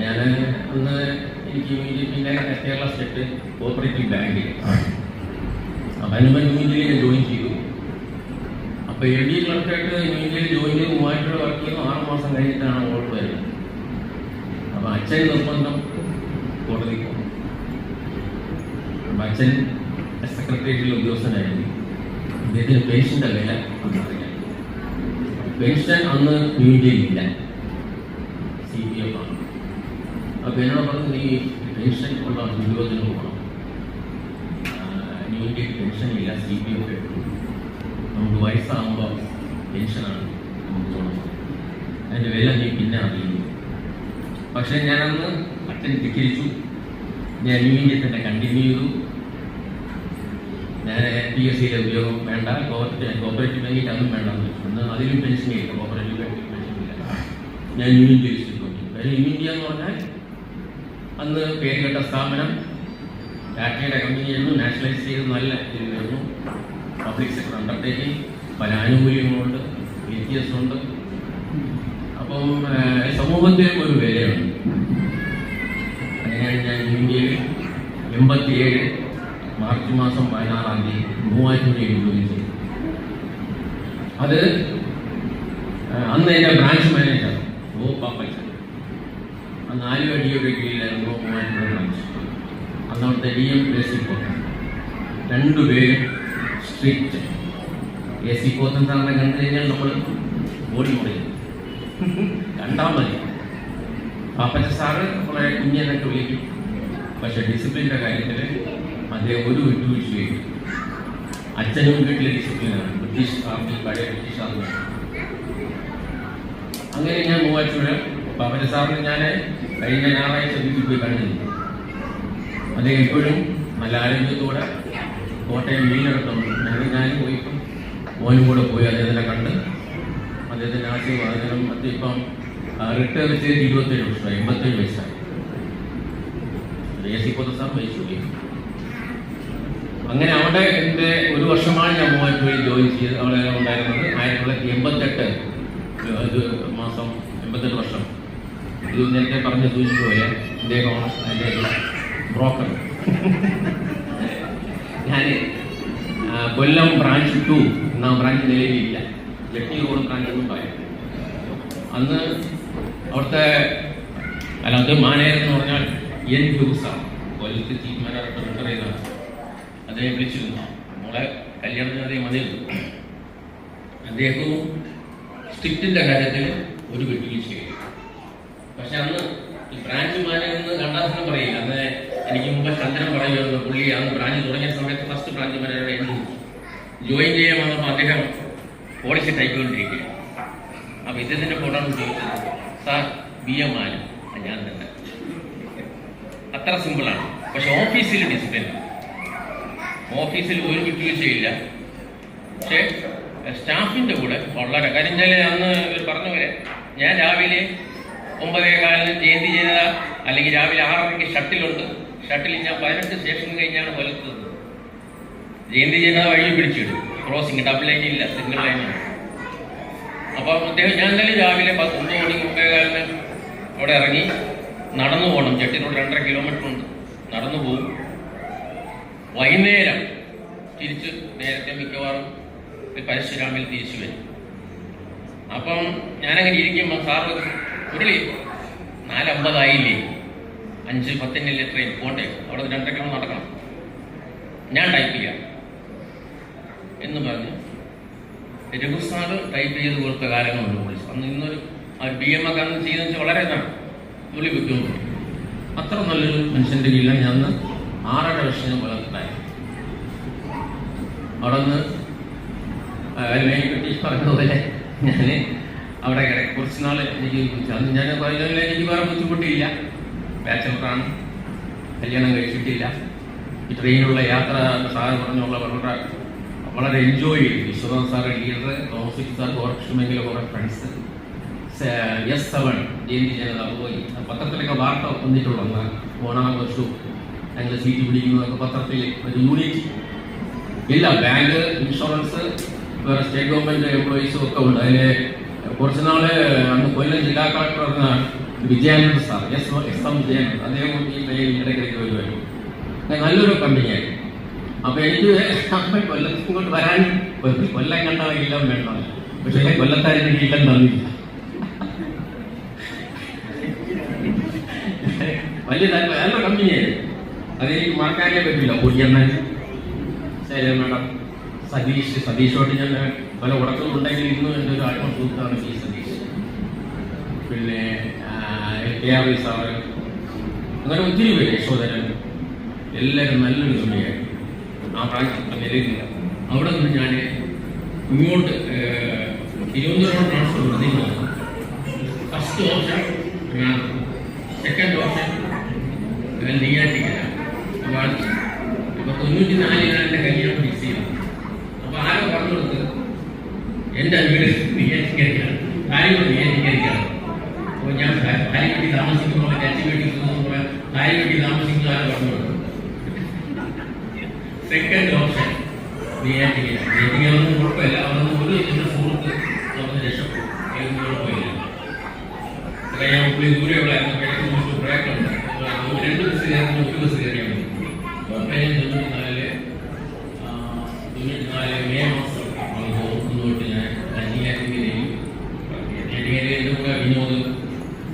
ഞാൻ അന്ന് എനിക്ക് മീഡിയത്തിൻ്റെ കേരള സ്റ്റേറ്റ് കോപ്പറേറ്റീവ് ബാങ്കിൽ ഹനുമാൻ ഞാൻ ജോയിൻ ചെയ്തു. അപ്പോൾ LD ക്ലർക്കായിട്ട് ഇന്ത്യയിൽ ജോയിൻ ചെയ്ത് 3000 രൂപ വർക്ക് ചെയ്യുന്നു. 6 മാസം കഴിഞ്ഞിട്ടാണ് ഓർഡർ വരുന്നത്. അപ്പോൾ അച്ഛൻ നിർബന്ധം കോടതിക്ക് പോകും. അപ്പം അച്ഛൻ സെക്രട്ടേറിയറ്റിലെ ഉദ്യോഗസ്ഥനായിരുന്നു. അദ്ദേഹത്തിന് പെൻഷൻ്റെ വില അറിയാം. പെൻഷൻ അന്ന് ന്യൂ ഇന്ത്യയിലില്ല, CPF ആണ്. അപ്പോൾ എന്നോട് പറഞ്ഞു, നീ പെൻഷൻ ഉള്ള ഉദ്യോഗത്തിന് പോകണം, ന്യൂ ഇന്ത്യക്ക് പെൻഷനില്ല, CPF എടുക്കും, നമുക്ക് വയസ്സാകുമ്പോൾ പെൻഷനാണ് നമുക്ക് തോന്നുന്നത്, അതിൻ്റെ വില നീ പിന്നെ അറിയുന്നു. പക്ഷേ ഞാനന്ന് അച്ഛൻ ധിക്കരിച്ചു. ഞാൻ ന്യൂ ഇന്ത്യ തന്നെ കണ്ടിന്യൂ ചെയ്തു. ഞാൻ PSCയിലെ ഉദ്യോഗം വേണ്ട, കോപ്പറേറ്റീവ് ബാങ്കിൽ അതും വേണ്ടെന്ന് വെച്ചു. അന്ന് അതിലും പെൻഷനില്ല, കോപ്പറേറ്റീവ് ബാങ്കിൽ പെൻഷനില്ല. ഞാൻ ന്യൂ ഇന്ത്യ ലിസ്റ്റിൽ നോക്കി. ന്യൂ ഇന്ത്യ എന്ന് പറഞ്ഞാൽ അന്ന് പേരുകെട്ട സ്ഥാപനം, ടാറ്റയുടെ കമ്പനിയായിരുന്നു, നാഷണലൈസ് ചെയ്ത് നല്ല ഇതിലായിരുന്നു. പബ്ലിക് സെക്ടർ അണ്ടർടേക്കിംഗ്, പല ആനുകൂല്യങ്ങളുണ്ട്, വ്യത്യാസമുണ്ട്. അപ്പം സമൂഹത്തിലും ഒരു വിലയുണ്ട്. അങ്ങനെയാണ് ഞാൻ ഇന്ത്യയിൽ 87 മാർച്ച് മാസം 16-ാം തീയതി മൂവാറ്റുപുഴയിൽ ജോലി ചെയ്തു. അത് അന്ന് എൻ്റെ ബ്രാഞ്ച് മാനേജർ പാപ്പച്ച, അന്ന് ആലുവടിയുടെ കീഴിലായിരുന്നു മൂവാറ്റുപുഴ ബ്രാഞ്ച്. അന്ന് അവിടുത്തെ DM AC പോത്തൻ, രണ്ടുപേരും സ്ട്രിക്റ്റ്. AC പോത്തൻ സാറിനെ കണ്ടു കഴിഞ്ഞാൽ നമ്മൾ ഓടി മുറിയും, കണ്ടാൽ മതി. പാപ്പച്ച സാറ് വളരെ കുഞ്ഞെന്നൊക്കെ വിളിക്കും, പക്ഷെ ഡിസിപ്ലിൻ്റെ കാര്യത്തിൽ അദ്ദേഹം ഒരു വിട്ടുവീഴ്ചയും. അച്ഛനും വീട്ടിലെ ഡിസിപ്ലിനാണ്, ബ്രിട്ടീഷ് ആർമി, പഴയ ബ്രിട്ടീഷ് ആർമി. അങ്ങനെ ഞാൻ മൂവാറ്റുപുഴ പാപ്പച്ച സാറിന് ഞാൻ കഴിഞ്ഞ ഞായറാഴ്ച വീട്ടിൽ പോയി കണ്ടിരുന്നു. അദ്ദേഹം ഇപ്പോഴും നല്ല ആരോഗ്യത്തോടെ കോട്ടയം മീനടത്തുണ്ട്. ഞാനും പോയിപ്പം മോനും കൂടെ പോയി അദ്ദേഹത്തിനെ കണ്ട് അദ്ദേഹത്തിൻ്റെ ആശീർവാദനം. ഇപ്പം റിട്ടയർ ചെയ്ത് 27 വർഷമായി, 87 വയസ്സായി. AC പോത്ത സാർ മരിച്ചു. അങ്ങനെ അവിടെ എൻ്റെ 1 വർഷമാണ് ഞാൻ മൂവാറ്റുപുഴയിൽ ജോയിൻ ചെയ്ത് അവിടെ ഉണ്ടായിരുന്നത്. 1988 മാസം 88 വർഷം. ഇത് നേരത്തെ പറഞ്ഞ് സൂചിച്ചുപോലെ അദ്ദേഹമാണ് എൻ്റെ ബ്രോക്കർ. ഞാൻ കൊല്ലം ബ്രാഞ്ച് 2 എന്ന ബ്രാഞ്ച് നിലവിലില്ല, ജട്ടി റോഡ് ബ്രാഞ്ച് ഒന്നും പറയാം. അന്ന് അവിടുത്തെ അത് മാനേജർ എന്ന് പറഞ്ഞാൽ N. ഹ്യൂസാണ്, കൊല്ലത്ത് ചീഫ് മാനേജർ റിട്ടയർ ചെയ്തതാണ്. അദ്ദേഹം വിളിച്ചിരുന്നു, മോളെ കല്യാണത്തിന് അദ്ദേഹം വന്നിരുന്നു. അദ്ദേഹവും സ്ട്രിക്റ്റിൻ്റെ കാര്യത്തിൽ ഒരു വിട്ടുവീഴ്ചയില്ല. പക്ഷെ അന്ന് ഈ ബ്രാഞ്ച് മാനേജർ രണ്ടാമത്തെ പറയില്ല. അന്ന് എനിക്ക് മുമ്പ് ചന്ദ്രൻ പറയുമായിരുന്നു, പുള്ളി അന്ന് ബ്രാഞ്ച് തുടങ്ങിയ സമയത്ത് ഫസ്റ്റ് ബ്രാഞ്ച് മാനേജർ ജോയിൻ ചെയ്യാൻ വന്നപ്പോൾ അദ്ദേഹം പോളിസി ടൈപ്പുകൊണ്ടിരിക്കുക. അപ്പോൾ ഇദ്ദേഹത്തിൻ്റെ ഫോട്ടോണ് ചോദിച്ചത്, സാർ BM ആണ്. ഞാൻ തന്നെ, അത്ര സിമ്പിളാണ്. പക്ഷെ ഓഫീസിൽ ഡിസിപ്ലിൻ, ഓഫീസിൽ ഒരു വിട്ടുവീഴ്ചയില്ല. പക്ഷേ സ്റ്റാഫിൻ്റെ കൂടെ വളരെ കാര്യം. അന്ന് പറഞ്ഞ പോലെ ഞാൻ രാവിലെ 9:15 ജയന്തി ജനത, അല്ലെങ്കിൽ രാവിലെ 6:30 ഷട്ടിലുണ്ട്. ഷട്ടിൽ ഞാൻ 18 സ്റ്റേഷൻ കഴിഞ്ഞാണ് കൊല്ലത്തത്. ജയന്തി ജനത വഴി പിടിച്ചിടും, ക്രോസിങ്, ഡബിൾ ലൈൻ ഇല്ല, സിംഗിൾ ലൈനാണ്. അപ്പം അദ്ദേഹം ഞാൻ തന്നെ രാവിലെ 9 മണി 9:15 അവിടെ ഇറങ്ങി നടന്നു പോകണം. ജട്ടിനോട് 2.5 കിലോമീറ്റർ ഉണ്ട്, നടന്നു പോകും. വൈകുന്നേരം തിരിച്ച് നേരത്തെ മിക്കവാറും പരശുരാമിൽ തിരിച്ചു വരും. അപ്പം ഞാനങ്ങനെ ഇരിക്കുമ്പോൾ സാറ് മുരളി 4:50 ആയില്ലേ, 5:10 ട്രെയിൻ പോട്ടെ, അവിടെ 2.5 കിലോമീറ്റർ നടക്കണം, ഞാൻ ടൈപ്പ് ചെയ്യാം എന്ന് പറഞ്ഞ് രഘു സാറ് ടൈപ്പ് ചെയ്ത് കൊടുത്ത കാലങ്ങളുണ്ട്. പോലീസ് അന്ന് ഇന്നൊരു BM ഒക്കെ അന്ന് ചെയ്തെന്ന് വെച്ചാൽ വളരെ പുള്ളി ബുദ്ധിമുട്ട്. അത്ര നല്ലൊരു മനുഷ്യൻ്റെ കീഴിലാണ് ഞാൻ അന്ന് 6.5 വർഷം കൊല്ലത്തായി. അവിടെ നിന്ന് ബ്രിട്ടീഷ് പറഞ്ഞതുപോലെ ഞാൻ അവിടെ കുറച്ച് നാൾ എനിക്ക് അന്ന് ഞാൻ പറഞ്ഞതിൽ എനിക്ക് വേറെ ബുദ്ധിമുട്ടില്ല. ബാച്ചലറാണ്, കല്യാണം കഴിച്ചിട്ടില്ല. ഈ ട്രെയിനുള്ള യാത്ര സാറ് പറഞ്ഞുള്ള വളരെ എൻജോയ് ചെയ്തു. Vishwanath sir leader, Thomas sir, ഗോർക്ഷമെങ്കിലും കുറേ ഫ്രണ്ട്സ്, S7 ജയന്തി ജനത പോയി. പത്രത്തിലൊക്കെ വാർത്ത വന്നിട്ടുള്ള ഓണാഘോഷവും ഞങ്ങൾ സീറ്റ് പിടിക്കുന്നതൊക്കെ പത്രത്തിൽ ഒരു യൂണിറ്റ് ഇല്ല. ബാങ്ക്, ഇൻഷുറൻസ്, വേറെ സ്റ്റേറ്റ് ഗവൺമെൻറ് എംപ്ലോയീസും ഒക്കെ ഉണ്ട്. അതിൽ കുറച്ച് നാൾ അന്ന് കൊല്ലം ജില്ലാ collector Vijayananda sir, SM Vijayananda, അദ്ദേഹം ഈ ട്രെയിൻ ഇടയ്ക്കിടയ്ക്ക് വരുമായിരുന്നു. നല്ലൊരു കമ്പനിയായിരുന്നു. അപ്പോൾ എനിക്ക് കൊല്ലത്തിൽ ഇങ്ങോട്ട് വരാൻ കൊല്ലം കണ്ടാൽ ഇല്ലം വേണം. പക്ഷേ കൊല്ലത്താരും ഇല്ലം തന്നില്ല. വലിയ നല്ല കമ്പനിയായിരുന്നു, അതെനിക്ക് മറക്കാനേ പറ്റില്ല. പൊടിയണ്ണൻ, ശൈല മേഡം, സതീഷോട്ട് ഞാൻ പല ഉടക്കുന്നുണ്ടെങ്കിൽ ഇന്നും എൻ്റെ ഒരു ആത്മസുഹൃത്താണ് ഈ സതീഷ്. പിന്നെ KRV സാറ്, അങ്ങനെ ഒത്തിരി പേര്, യശോധരൻ, എല്ലാവരും നല്ലൊരു കമ്പനിയായിരുന്നു. ആ പ്രാവശ്യം നിലയിലില്ല. അവിടെ നിന്ന് ഞാൻ ഇങ്ങോട്ട് തിരുവനന്തപുരം ട്രാൻസ്ഫർ ചെയ്തു. ഫസ്റ്റ് ഓപ്ഷൻ സെക്കൻഡ് ഓപ്ഷൻ നെയ്യാറ്റിക്കലാണ്. അപ്പോൾ 94 എൻ്റെ കല്യാണം ഫിക്സ് ചെയ്തു. അപ്പോൾ ആരോ പറഞ്ഞു കൊടുത്ത് എൻ്റെ വീട് നെയ്യാറ്റിൻകരയ്ക്കാണ്, കാര്യങ്ങൾ നെയ്യാറ്റിൻകരയ്ക്കാണ്. അപ്പോൾ ഞാൻ കാര്യപ്പെട്ടി താമസിക്കുമ്പോൾ കാച്ചിപ്പെട്ടി കാര്യപ്പെട്ടി താമസിക്കുന്ന ആരോ പറഞ്ഞു കൊടുത്തു. Second option Neyyattinkara. ഒന്നും കുഴപ്പമില്ല, അതൊന്നും ഒരു എൻ്റെ സുഹൃത്ത് പറഞ്ഞ് രക്ഷപ്പെട്ടു, ഏതൊന്നും കുഴപ്പമില്ല. ഞാൻ പുള്ളി ദൂരെയുള്ളായിരുന്നു, കിഴക്ക് ബ്രേക്കുണ്ട്, 2 ബസ് കയറുന്ന 1 ബസ് കയറിയാൽ മതി. അപ്പം ഞാൻ 94 മെയ് മാസം തൊട്ട് ഞാൻ നെയ്യാറ്റിൻകരയിൽ എൻ്റെ കൂടെ വിനോദ്,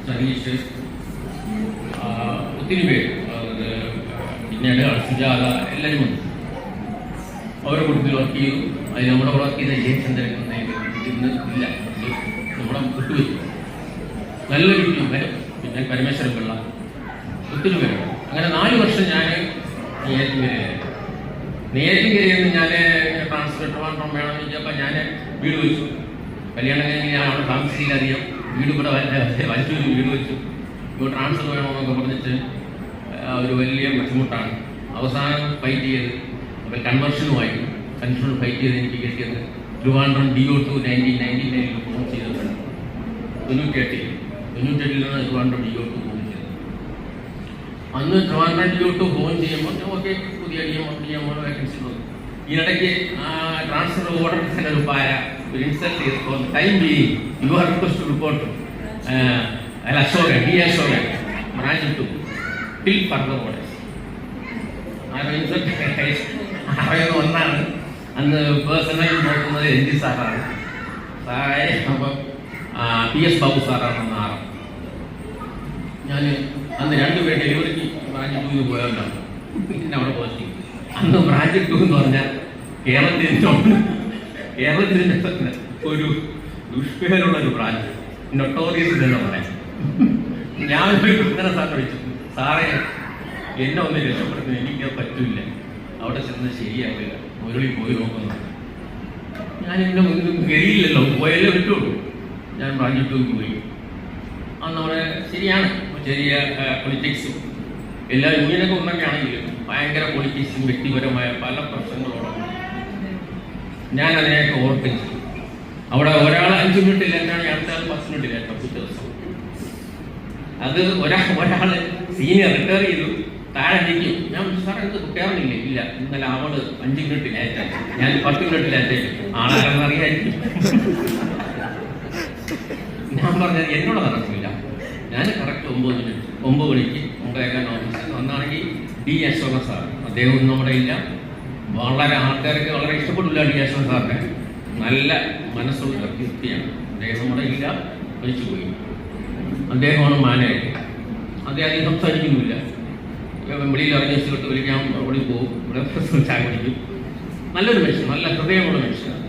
സതീഷ്, ഒത്തിരി പേര്, പിന്നീട് സുജാത എല്ലാവരും വന്നു. അവരുടെ കൂട്ടത്തിൽ വർക്ക് ചെയ്തു. അത് നമ്മുടെ വർക്ക് ചെയ്ത ജയചന്ദ്രൻ ഇന്ന് ഇല്ല, നമ്മുടെ വിട്ടുപോയി. നല്ലൊരു ടീം വരും. പിന്നെ പരമേശ്വരൻ പിള്ള, ഒത്തിരി പേര്. അങ്ങനെ 4 വർഷം ഞാൻ നെയ്യാറ്റിൻകരയിലായിരുന്നു. നെയ്യാറ്റിൻകരയിൽ നിന്ന് ഞാൻ ട്രാൻസ്ഫർ ട്രിവാൻഡ്രം വേണമെന്ന് ചോദിച്ചപ്പോൾ ഞാൻ വീട് വെച്ചു. കല്യാണം കഴിഞ്ഞ് ഞാൻ അവിടെ താമസിച്ചില്ല അധികം. വീട് ഇവിടെ വലിച്ചു വീട് വെച്ചു. ഇപ്പോൾ ട്രാൻസ്ഫർ വേണമെന്നൊക്കെ പറഞ്ഞിട്ട് ഒരു വലിയ ബുദ്ധിമുട്ടാണ്. അവസാനം ഫൈറ്റ് ചെയ്ത് അപ്പോൾ കൺവെർഷനുമായി ഫൈറ്റ് ചെയ്ത് എനിക്ക് കിട്ടിയത് ട്രിവാൻഡ്രം DO2 1999 ഫോൺ ചെയ്തിട്ടുണ്ട്. 98 നിന്ന് ട്രിവാൻഡ്രം DO2 ഫോൺ ചെയ്തത്. അന്ന് ട്രിവാൻഡ്രം DO2 ഫോൺ ചെയ്യുമ്പോൾ ഓക്കെ പുതിയ DMO വേക്കൻസി വന്നു. ഇതിനിടയ്ക്ക് ട്രാൻസ്ഫർ ഓർഡർ തന്നെ ഒരു ഒരു ഇൻസൾട്ട് ചെയ്തപ്പോൾ time being you are request report Ashokan D. Ashokan branch 2 till further orders. അറിയുന്ന ഒന്നാണ്. അന്ന് പേഴ്സണലി നോക്കുന്നത് NG സാറാണ്. സാറേ അപ്പം PS ബാബു സാറാണെന്ന് ആറാം. ഞാൻ അന്ന് 2 പേര് ഡെലിവറിക്ക് ബ്രാഞ്ച് 2 പോയല്ലോ. പിന്നെ അവിടെ പോസ്റ്റ് അന്ന് ബ്രാഞ്ച് 2 എന്ന് പറഞ്ഞാൽ കേരളത്തിൻ്റെ ഒരു ദുഷ്പേരുള്ളൊരു ബ്രാഞ്ച്, നൊട്ടോറിയസ് എന്ന് പറയാം. ഞാൻ ഇങ്ങനെ സാറിനെ വിളിച്ചു, സാറേ എന്നെ ഒന്ന് രക്ഷപ്പെടുത്തുന്നത് എനിക്കത് പറ്റില്ല, അവിടെ ചെന്ന് ശരിയാവില്ല, മുരളി പോയി നോക്കുന്നു. ഞാൻ എൻ്റെ മുന്നിൽ ഗതിയില്ലല്ലോ, പോയാലേ പറ്റുള്ളൂ. ഞാൻ ബ്രാഞ്ച് 2 പോയി. അന്ന് അവിടെ ശരിയാണ്, ചെറിയ പൊളിറ്റിക്സും എല്ലാ യൂണിയനൊക്കെ ഉണ്ടെങ്കിലാണെങ്കിലും ഭയങ്കര പൊളിറ്റിക്സും വ്യക്തിപരമായ പല പ്രശ്നങ്ങളോടും ഞാൻ അതിനെയൊക്കെ ഓർക്കും ചെയ്യും. അവിടെ ഒരാൾ 5 മിനിറ്റ് ലേറ്റാണ്, അടുത്ത ആൾ 10 മിനിറ്റ് ലേറ്റാണ് പിറ്റേ ദിവസം. അത് ഒരാൾ സീനിയർ റിട്ടയർ ചെയ്തു, താഴെ നിൽക്കും. ഞാൻ സാർ എന്ത് കുട്ടിയാവുന്നില്ലേ? ഇല്ല, ഇന്നലെ അവള് 5 മിനിറ്റ് ലേറ്റായി, ഞാൻ 10 മിനിറ്റ് ലേറ്റായി. ആളാരെന്നറിയായിരിക്കും. ഞാൻ പറഞ്ഞത് എന്നോട് നടക്കില്ല, ഞാൻ കറക്റ്റ് 9 മണിക്ക് 9:00 ഓഫീസിൽ വന്നാണെങ്കിൽ D. അശോകൻ സാർ, അദ്ദേഹം നമ്മുടെ ഇല്ല. വളരെ ആൾക്കാർക്ക് വളരെ ഇഷ്ടപ്പെട്ടില്ല D. അശോകൻ സാറിനെ. നല്ല മനസ്സുള്ള വ്യക്തിയാണ് അദ്ദേഹം, നമ്മുടെ ഇല്ല, മരിച്ചുപോയി. അദ്ദേഹമാണ് മാനേജർ. അദ്ദേഹം സംസാരിക്കുന്നില്ല, വെളിയിൽ ഇറങ്ങി വെച്ചിട്ട് വിളിക്കാൻ അവിടെ പോകും, ഇവിടെ ചായ കുടിക്കും. നല്ലൊരു മനുഷ്യൻ, നല്ല ഹൃദയമുള്ള മനുഷ്യനാണ്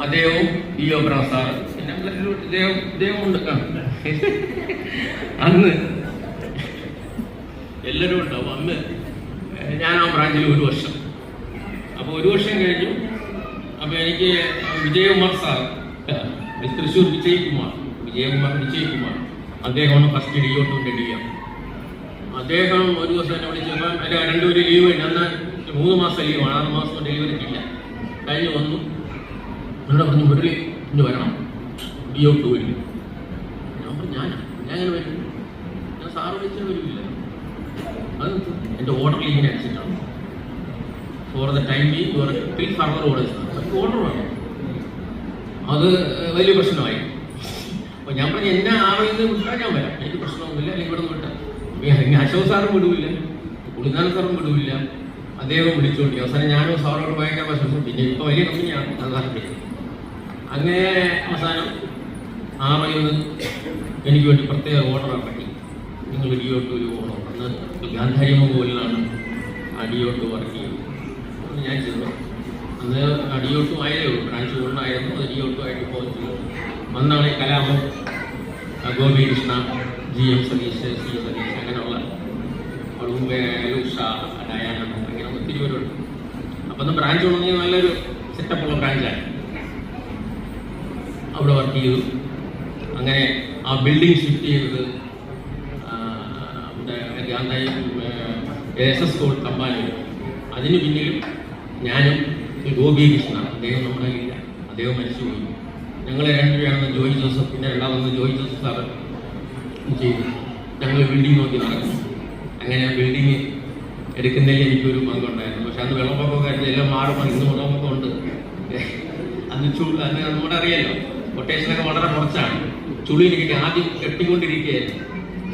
അദ്ദേഹവും. DO സാർ പിന്നെ ഇദ്ദേഹം ഉണ്ട്. അന്ന് എല്ലാവരും ഉണ്ടാവും. അന്ന് ഞാൻ ആ ബ്രാഞ്ചിൽ 1 വർഷം. അപ്പോൾ 1 വർഷം കഴിഞ്ഞു. അപ്പോൾ എനിക്ക് വിജയകുമാർ സാർ, തൃശ്ശൂർ വിജയകുമാർ അദ്ദേഹമാണ് ഫസ്റ്റ് DO2 DM. അദ്ദേഹം 1 ദിവസം എന്നെ വിളിച്ചപ്പോൾ എൻ്റെ 2 ലീവ് കഴിഞ്ഞു. അന്ന് 3 മാസം ലീവാണ്, 6 മാസം ഡെലിവറിക്കില്ല. കഴിഞ്ഞ് വന്നു, എന്നോട് പറഞ്ഞു മുരളി ഇന്ന് വരണം, DO2 വരും. ഞാൻ പറഞ്ഞു ഞാൻ അങ്ങനെ വരും, ഞാൻ സാറ് വിളിച്ചാൽ വരില്ല. അത് എൻ്റെ ഓർഡറിൽ ഇങ്ങനെ അടിച്ചിട്ടാണ്, for the time being your till further orders. Order വേണം. അത് വലിയ പ്രശ്നമായി. അപ്പോൾ ഞാൻ പറഞ്ഞു എന്നെ ആറിൽ നിന്ന് വിട്ടാൽ ഞാൻ വരാം, എനിക്ക് പ്രശ്നമൊന്നുമില്ല, അല്ലെങ്കിൽ ഇവിടെ നിന്ന് വിട്ടാൽ. അശോക് സാറും വിടുവില്ല, ഉളുനാൻ സാറും വിടുവില്ല. അദ്ദേഹം വിളിച്ചുകൊണ്ട് അവസാനം ഞാനും സാറോട് ഭയങ്കര പ്രശ്നം. പിന്നെ ഇപ്പോൾ വലിയ കമ്പനിയാണ്, അത് താല്പര്യം. അങ്ങനെ അവസാനം ആറിൽ എനിക്ക് വേണ്ടി പ്രത്യേക ഓർഡർ ഇറക്കി, നിങ്ങൾ DO2 ഓർഡർ. അന്ന് ഗാന്ധാരി മുകളിലാണ് ആ DO2 വർക്ക് ചെയ്യുന്നത്. ഞാൻ ചെയ്തു. അന്ന് DO2 ആയതേ ഉള്ളൂ, ബ്രാഞ്ച് 1 ആയിരുന്നു, അത് DO2 ആയിട്ട് പോകുന്നു. അന്നാണ് കലാമം, ഗോപി കൃഷ്ണ, GM സതീഷ്, C സതീഷ്, അങ്ങനെയുള്ള ഉഷ, ഡയാന, അങ്ങനെ ഒത്തിരി പേരുണ്ട്. അപ്പം അന്ന് ബ്രാഞ്ച് ഉണ്ടെങ്കിൽ നല്ലൊരു സെറ്റപ്പുള്ള ബ്രാഞ്ചാണ്. അവിടെ വർക്ക് ചെയ്തു. അങ്ങനെ ആ ബിൽഡിംഗ് ഷിഫ്റ്റ് ചെയ്തത് ഗാന്ധാരി SS സ്കൂൾ കമ്പാനി അതിന് പിന്നിലും ഞാനും ഗോപി കൃഷ്ണ, അദ്ദേഹം നമ്മുടെ ഇല്ല, അദ്ദേഹം മരിച്ചുപോയി. ഞങ്ങൾ രണ്ടുപേരാണ് ജോയി ജോസഫ്, പിന്നെ രണ്ടാമത് ജോയി ജോസഫ് സാറ് ചെയ്തു. ഞങ്ങൾ ബിൽഡിംഗ് നോക്കി നടക്കും. അങ്ങനെ ബിൽഡിങ് എടുക്കുന്നതിൽ എനിക്കൊരു പങ്കുണ്ടായിരുന്നു. പക്ഷെ അന്ന് വെള്ളപ്പൊക്കമൊക്കെ എല്ലാം മാറുമ്പോൾ ഇന്ന് വെള്ളപ്പൊക്കം ഉണ്ട്. അന്ന് അന്ന് നമ്മുടെ അറിയാലോ, കൊട്ടേഷനൊക്കെ വളരെ കുറച്ചാണ്. ചുളിയിൽ കിട്ടി ആദ്യം കെട്ടിക്കൊണ്ടിരിക്കുകയായിരുന്നു.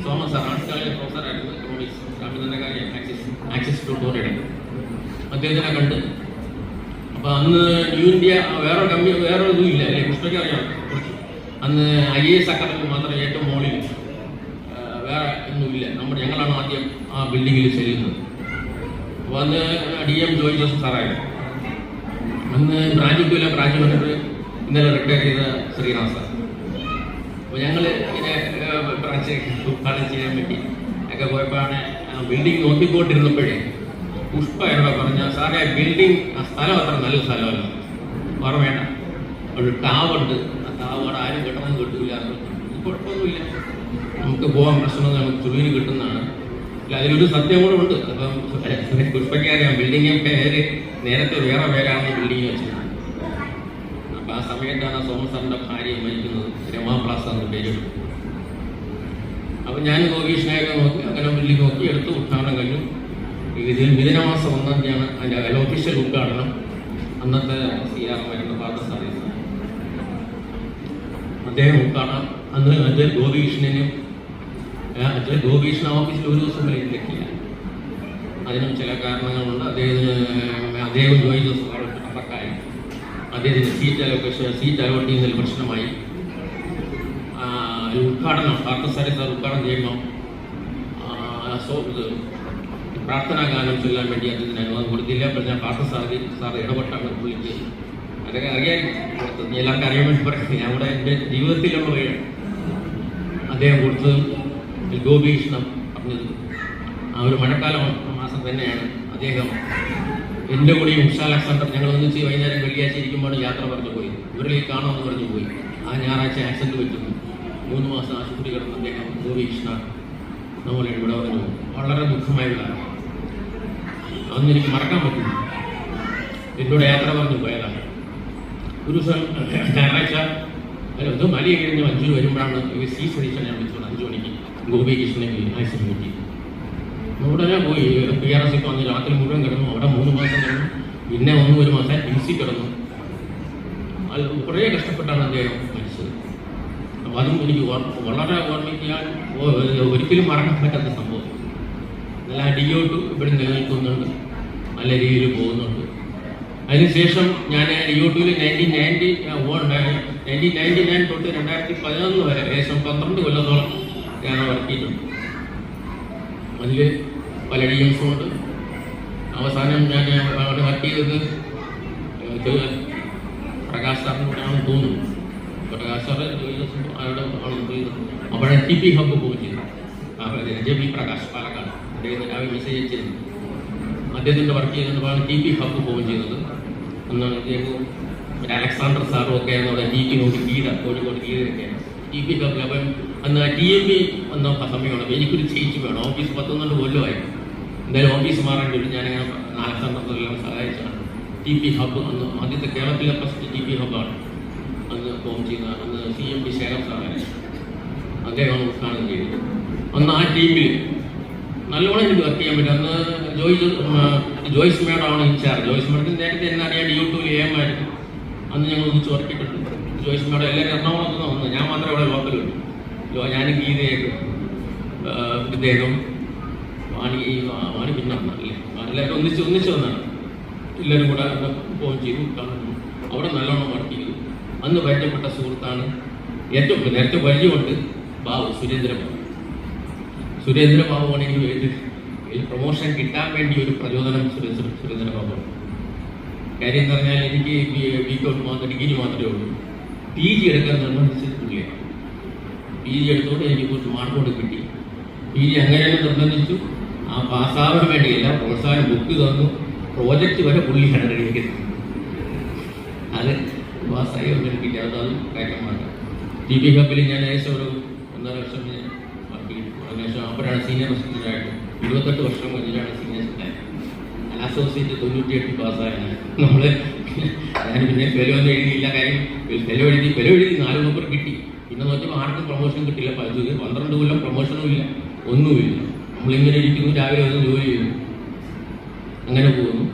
തോമസ് സാർ ആർട്സ് കോളേജിലെ പ്രൊഫസറായിരുന്നു, എക്കണോമിക്സ്, രാമചന്ദ്രകാര്യ ആക്സിസ് ട്യൂട്ടോറിയൽ. അദ്ദേഹത്തിനെ കണ്ട് അപ്പോൾ അന്ന് ന്യൂ ഇന്ത്യ വേറെ ഇതും ഇല്ല അല്ലേ, കൃഷ്ണയ്ക്ക് അറിയാം കുറച്ച്. അന്ന് IAS അക്കാദമി മാത്രം ഏറ്റവും മുകളിൽ, വേറെ ഒന്നുമില്ല. ഞങ്ങളാണ് ആദ്യം ആ ബിൽഡിങ്ങിൽ ചെല്ലുന്നത്. അപ്പോൾ അന്ന് DM ജോയി ജോസഫ് സാറായിരുന്നു. അന്ന് ബ്രാഞ്ചിക്കില്ല, ബ്രാഞ്ച് മാനേജർ ഇന്നലെ റിട്ടയർ ചെയ്ത ശ്രീനാഥ് സാർ. അപ്പോൾ ഞങ്ങൾ ഇങ്ങനെ ബ്രാഞ്ച് ഉദ്ഘാടനം ചെയ്യാൻ വേണ്ടി ഒക്കെ പോയപ്പോഴാണ് ബിൽഡിംഗ് നോക്കിക്കൊണ്ടിരുന്നപ്പോഴേ പുഷ്പ എന്നോട് പറഞ്ഞ, സാറേ ബിൽഡിംഗ് ആ സ്ഥലം അത്ര നല്ല സ്ഥലമല്ല, ഓർമ്മ വേണ്ട, ഒരു ടാവുണ്ട്, ആ ടാവാണ് ആരും കിട്ടണമെന്ന് കിട്ടില്ല, കുഴപ്പമൊന്നുമില്ല, നമുക്ക് പോകാൻ പ്രശ്നമൊന്നും നമുക്ക് ചുളിന് കിട്ടുന്നതാണ്. അതിലൊരു സത്യം കൂടെ ഉണ്ട്. അപ്പം പുഷ്പയ്ക്കറിയാം ബിൽഡിംഗ് പേര് നേരത്തെ വേറെ പേരാണ് ബിൽഡിംഗ് വെച്ചത്. അപ്പം ആ സമയത്താണ് സോമസ് സാറിൻ്റെ ഭാര്യ മരിക്കുന്നത്, രമാ പ്ലാസ എന്ന പേരിട്ടു. അപ്പം ഞാൻ ഗോപീഷ്ണയൊക്കെ നോക്കി അങ്ങനെ ബിൽഡിംഗ് നോക്കി എടുത്ത് ഉദ്ഘാടനം കഴിഞ്ഞു. ഇതിൽ മിഥുനമാസം 1-ാം തീയതിയാണ് അതിൻ്റെ ഒഫീഷ്യൽ ഉദ്ഘാടനം. അന്നത്തെ CR വരുന്ന ഫാദർ സാറീസ് അദ്ദേഹം ഉദ്ഘാടനം. അന്ന് അജയ് ഗോപീഷ്ണനും ഗോപീഷ്ണ ഓഫീസിൽ ഒരു ദിവസം വരെ ഇരിക്കില്ല. അതിനും ചില കാരണങ്ങളുണ്ട്. അദ്ദേഹം ജോയി ജോസഫ് അപ്പക്കായി അദ്ദേഹത്തിന് സീറ്റ് അലോട്ട് ചെയ്യുന്നതിൽ പ്രശ്നമായി. ഉദ്ഘാടനം ഫാദർ സാറീസ് സാർ ഉദ്ഘാടനം ചെയ്യുമ്പോൾ പ്രാർത്ഥനാ ഗാനം ചൊല്ലാൻ വേണ്ടി അദ്ദേഹത്തിന് അനുവാദം കൊടുത്തില്ല. അപ്പോൾ ഞാൻ ഫാദർ സാർ ഇടപെട്ടാണ് വിളിച്ച്. അതൊക്കെ അറിയാൻ എല്ലാവർക്കും അറിയാൻ വേണ്ടി പറയുന്നത്, ഞങ്ങളുടെ എൻ്റെ ജീവിതത്തിലുള്ള വഴിയാണ്. അദ്ദേഹം കൊടുത്തതും ഗോപീഷ്ണം പറഞ്ഞത് ആ ഒരു മഴക്കാല മാസം തന്നെയാണ്. അദ്ദേഹം എൻ്റെ കൂടെയും ഉഷ അലക്സാണ്ടർ ഞങ്ങൾ ഒന്നിച്ച് വൈകുന്നേരം വെള്ളിയാഴ്ച ഇരിക്കുമ്പോൾ യാത്ര പറഞ്ഞു പോയി. ഇവരിലേക്ക് കാണാമെന്ന് പറഞ്ഞു പോയി. ആ ഞായറാഴ്ച ആക്സിഡൻറ്റ് പറ്റുന്നു. 3 മാസം ആശുപത്രി കിടന്ന് അദ്ദേഹം ഗോപീഷ്ണ നമ്മളെ ഇവിടെ വന്നു. വളരെ ദുഃഖമായതാണ്. അതൊന്നും എനിക്ക് മറക്കാൻ പറ്റില്ല. എന്നോട് യാത്ര പറഞ്ഞു പോയതാണ്. ഒരു ദിവസം ഞായറാഴ്ച ഇത് മലയെ കഴിഞ്ഞ് 5 വരുമ്പോഴാണ് സി സതീശൻ ഞാൻ വിളിച്ചത്. 5 മണിക്ക് ഗോപി കൃഷ്ണനെ ആക്സിഡൻറ്റ് പറ്റി. ഉടനെ പോയി PRS വന്ന് രാത്രി മുഴുവൻ കിടന്നു. അവിടെ 3 മാസം കിടന്നു. പിന്നെ 1 മാസം MC കിടന്നു. അത് കുറേ കഷ്ടപ്പെട്ടാണ് അദ്ദേഹം മരിച്ചത്. അപ്പോൾ അതും എനിക്ക് വളരെ ഓർമ്മിക്കാൻ ഒരിക്കലും മറക്കാൻ പറ്റാത്ത സംഭവം. നല്ല DO2 ഇവിടെ നിലനിൽക്കുന്നുണ്ട്, നല്ല രീതിയിൽ പോകുന്നുണ്ട്. അതിനുശേഷം ഞാൻ DO2 1999 തൊട്ട് 2011 വരെ ഏകദേശം 12 കൊല്ലത്തോളം ഞാൻ വർക്ക് ചെയ്തിട്ടുണ്ട്. അതിൽ പല DMസും ഉണ്ട്. അവസാനം ഞാൻ അവിടെ വർക്ക് ചെയ്തത് പ്രകാശ് സാറിൻ്റെ കൂടെയാണെന്ന് തോന്നുന്നു. പ്രകാശ് സാറ് അവിടെ ആണ് ചെയ്തത്. അപ്പോഴാണ് TP ഹബ്ബ് പോയി ചെയ്തത്. JB പ്രകാശ് പാലക്കാട് അദ്ദേഹത്തിന് രാവിലെ മെസ്സേജ് അയച്ചിരുന്നു. അദ്ദേഹത്തിൻ്റെ വർക്ക് ചെയ്തപ്പോഴാണ് TP ഹബ്ബ് പോയി ചെയ്തത്. അന്ന് അദ്ദേഹവും അലക്സാണ്ടർ സാറും ഒക്കെ നമ്മുടെ TP നോക്കി കോഴിക്കോട് ഗീതയൊക്കെയാണ് TP ഹബ്ബ്. അപ്പം അന്ന് TMB വന്ന സമയമാണ്. അപ്പോൾ എനിക്കൊരു ചേച്ചി വേണം. ഓഫീസ് 12 കൊല്ലമായി. എന്തായാലും ഓഫീസ് മാറേണ്ടി വരും. ഞാനങ്ങനെ അലക്സാണ്ടറിനെല്ലാം സഹായിച്ചാണ് TP ഹബ്ബ് അന്ന് ആദ്യത്തെ കേരളത്തിലെ ഫസ്റ്റ് TP ഹബ്ബാണ് അന്ന് ഫോം ചെയ്യുന്ന. അന്ന് CMD ശേഖർ സാറാണ് അദ്ദേഹമാണ് ഉദ്ഘാടനം ചെയ്തത്. അന്ന് ആ ടീമിൽ നല്ലോണം എനിക്ക് വർക്ക് ചെയ്യാൻ പറ്റും. അന്ന് ജോയ്സ് മേഡമാണ് ഇൻചാർജ്. ജോയ്സ് മേഡത്തിന് നേരത്തെ എന്നെ അറിയാൻ DO2 AM ആയിരുന്നു. അന്ന് ഞങ്ങൾ ഒന്നിച്ച് വർക്ക് ചെയ്തിട്ടുണ്ട്. ജോയ്സ് മേഡം എല്ലാവരും എറണാകുളത്ത് നിന്ന് വന്നു. ഞാൻ മാത്രമേ അവിടെ ലോക്കലുള്ളൂ. ഞാനും ഗീതയൊക്കെ ഇദ്ദേഹം വാണി പിന്നെ വന്നല്ലേ, എല്ലാവരും ഒന്നിച്ച് വന്നാണ്. എല്ലാവരും കൂടെ ഫോൺ ചെയ്തു കാണുന്നു. അവിടെ നല്ലോണം വർക്ക് ചെയ്തു. അന്ന് പരിചയപ്പെട്ട സുഹൃത്താണ് ഏറ്റവും നേരത്തെ പരിചയമുണ്ട് ബാബു, സുരേന്ദ്രബാബുവാണ് എനിക്ക് വേണ്ടി പ്രൊമോഷൻ കിട്ടാൻ വേണ്ടി ഒരു പ്രചോദനം. സുരേന്ദ്രബാബുവാണ്. കാര്യം എന്ന് പറഞ്ഞാൽ എനിക്ക് BCom മാത്രം ഡിഗ്രി മാത്രമേ ഉള്ളൂ. PG എടുക്കാൻ നിർബന്ധിച്ചത് പുള്ളിയാണ്. PG എടുത്തുകൊണ്ട് എനിക്ക് കുറച്ച് മാർക്കോട് കിട്ടി. PG അങ്ങനെ നിർബന്ധിച്ചു. ആ പാസ്സാവാൻ വേണ്ടിയില്ല, പ്രോത്സാഹനം ബുക്ക് തന്നു. പ്രോജക്റ്റ് വരെ പുള്ളിയാണ് റെഡിയാക്കുന്നത്. അത് പാസ്സായി ഒന്നും കിട്ടി. അതും കാര്യം മാറ്റാം. TP ഹബ്ബിൽ ഞാൻ ഏകദേശം ഒരു 1.5 വർഷം ഞാൻ വർക്ക് ചെയ്തു. അതിനുശേഷം അപ്പോഴാണ് സീനിയർ അസിസ്റ്റൻ്റായിട്ട് 28 വർഷം കഴിഞ്ഞിട്ടാണ് സീനിയർ അസിസ്റ്റൻ്റ്. ആ അസോസിയേറ്റ് 98 പാസ്സായാണ് നമ്മൾ. ഞാൻ പിന്നെ ഫെലോ ഒന്നും എഴുതിയില്ല. കാര്യം ഫെലോ എഴുതി 4 പേപ്പർ കിട്ടി. പിന്നെ നോക്കിയപ്പോൾ ആർക്കും പ്രൊമോഷൻ കിട്ടില്ല. 12 കൊല്ലം പ്രൊമോഷനും ഇല്ല, ഒന്നുമില്ല. നമ്മളിങ്ങനെ ഇരിക്കുന്നു, രാവിലെ വന്ന് ജോലി ചെയ്യുന്നു, അങ്ങനെ പോകുന്നു.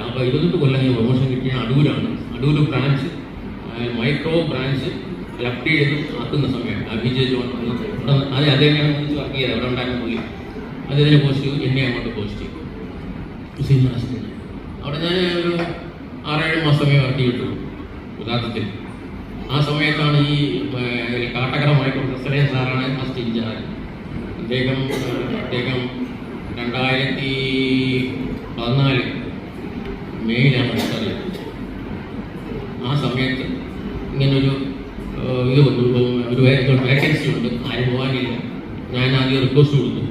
അപ്പോൾ 28 കൊല്ലം ഞാൻ പ്രൊമോഷൻ കിട്ടിയ അടൂരാണ്. അടൂർ ബ്രാഞ്ച്, മൈക്രോ ബ്രാഞ്ച് ലപ്റ്റ് ചെയ്ത് ആക്കുന്ന സമയം വിജയ് ജോൺ അദ്ദേഹം വർക്ക് ചെയ്തത് അവിടെ ഉണ്ടായിരുന്ന പുള്ളി. അദ്ദേഹത്തിന് പോസ്റ്റ് ചെയ്തു, എന്നെ അങ്ങോട്ട് പോസ്റ്റ് ചെയ്തു സീനിയർ അസിസ്റ്റന്റ്. അവിടെ ഞാൻ ഒരു 6-7 മാസമേ വർക്ക് ചെയ്തിട്ടുള്ളൂ യഥാർത്ഥത്തിൽ. ആ സമയത്താണ് ഈ കാട്ടക്കര മൈക്രോ പ്രസലേ സാറാണ് ഫസ്റ്റ് ഇൻചാർജ്. അദ്ദേഹം 2014 മെയ്യിലാണ് റിട്ടയർ. ആ സമയത്ത് ഇങ്ങനൊരു ഇത് വന്നു, ഒരു വേക്കൻസി ഉണ്ട്, ആരും പോകാനില്ല. ഞാൻ ആദ്യം റിക്വസ്റ്റ് കൊടുത്തു.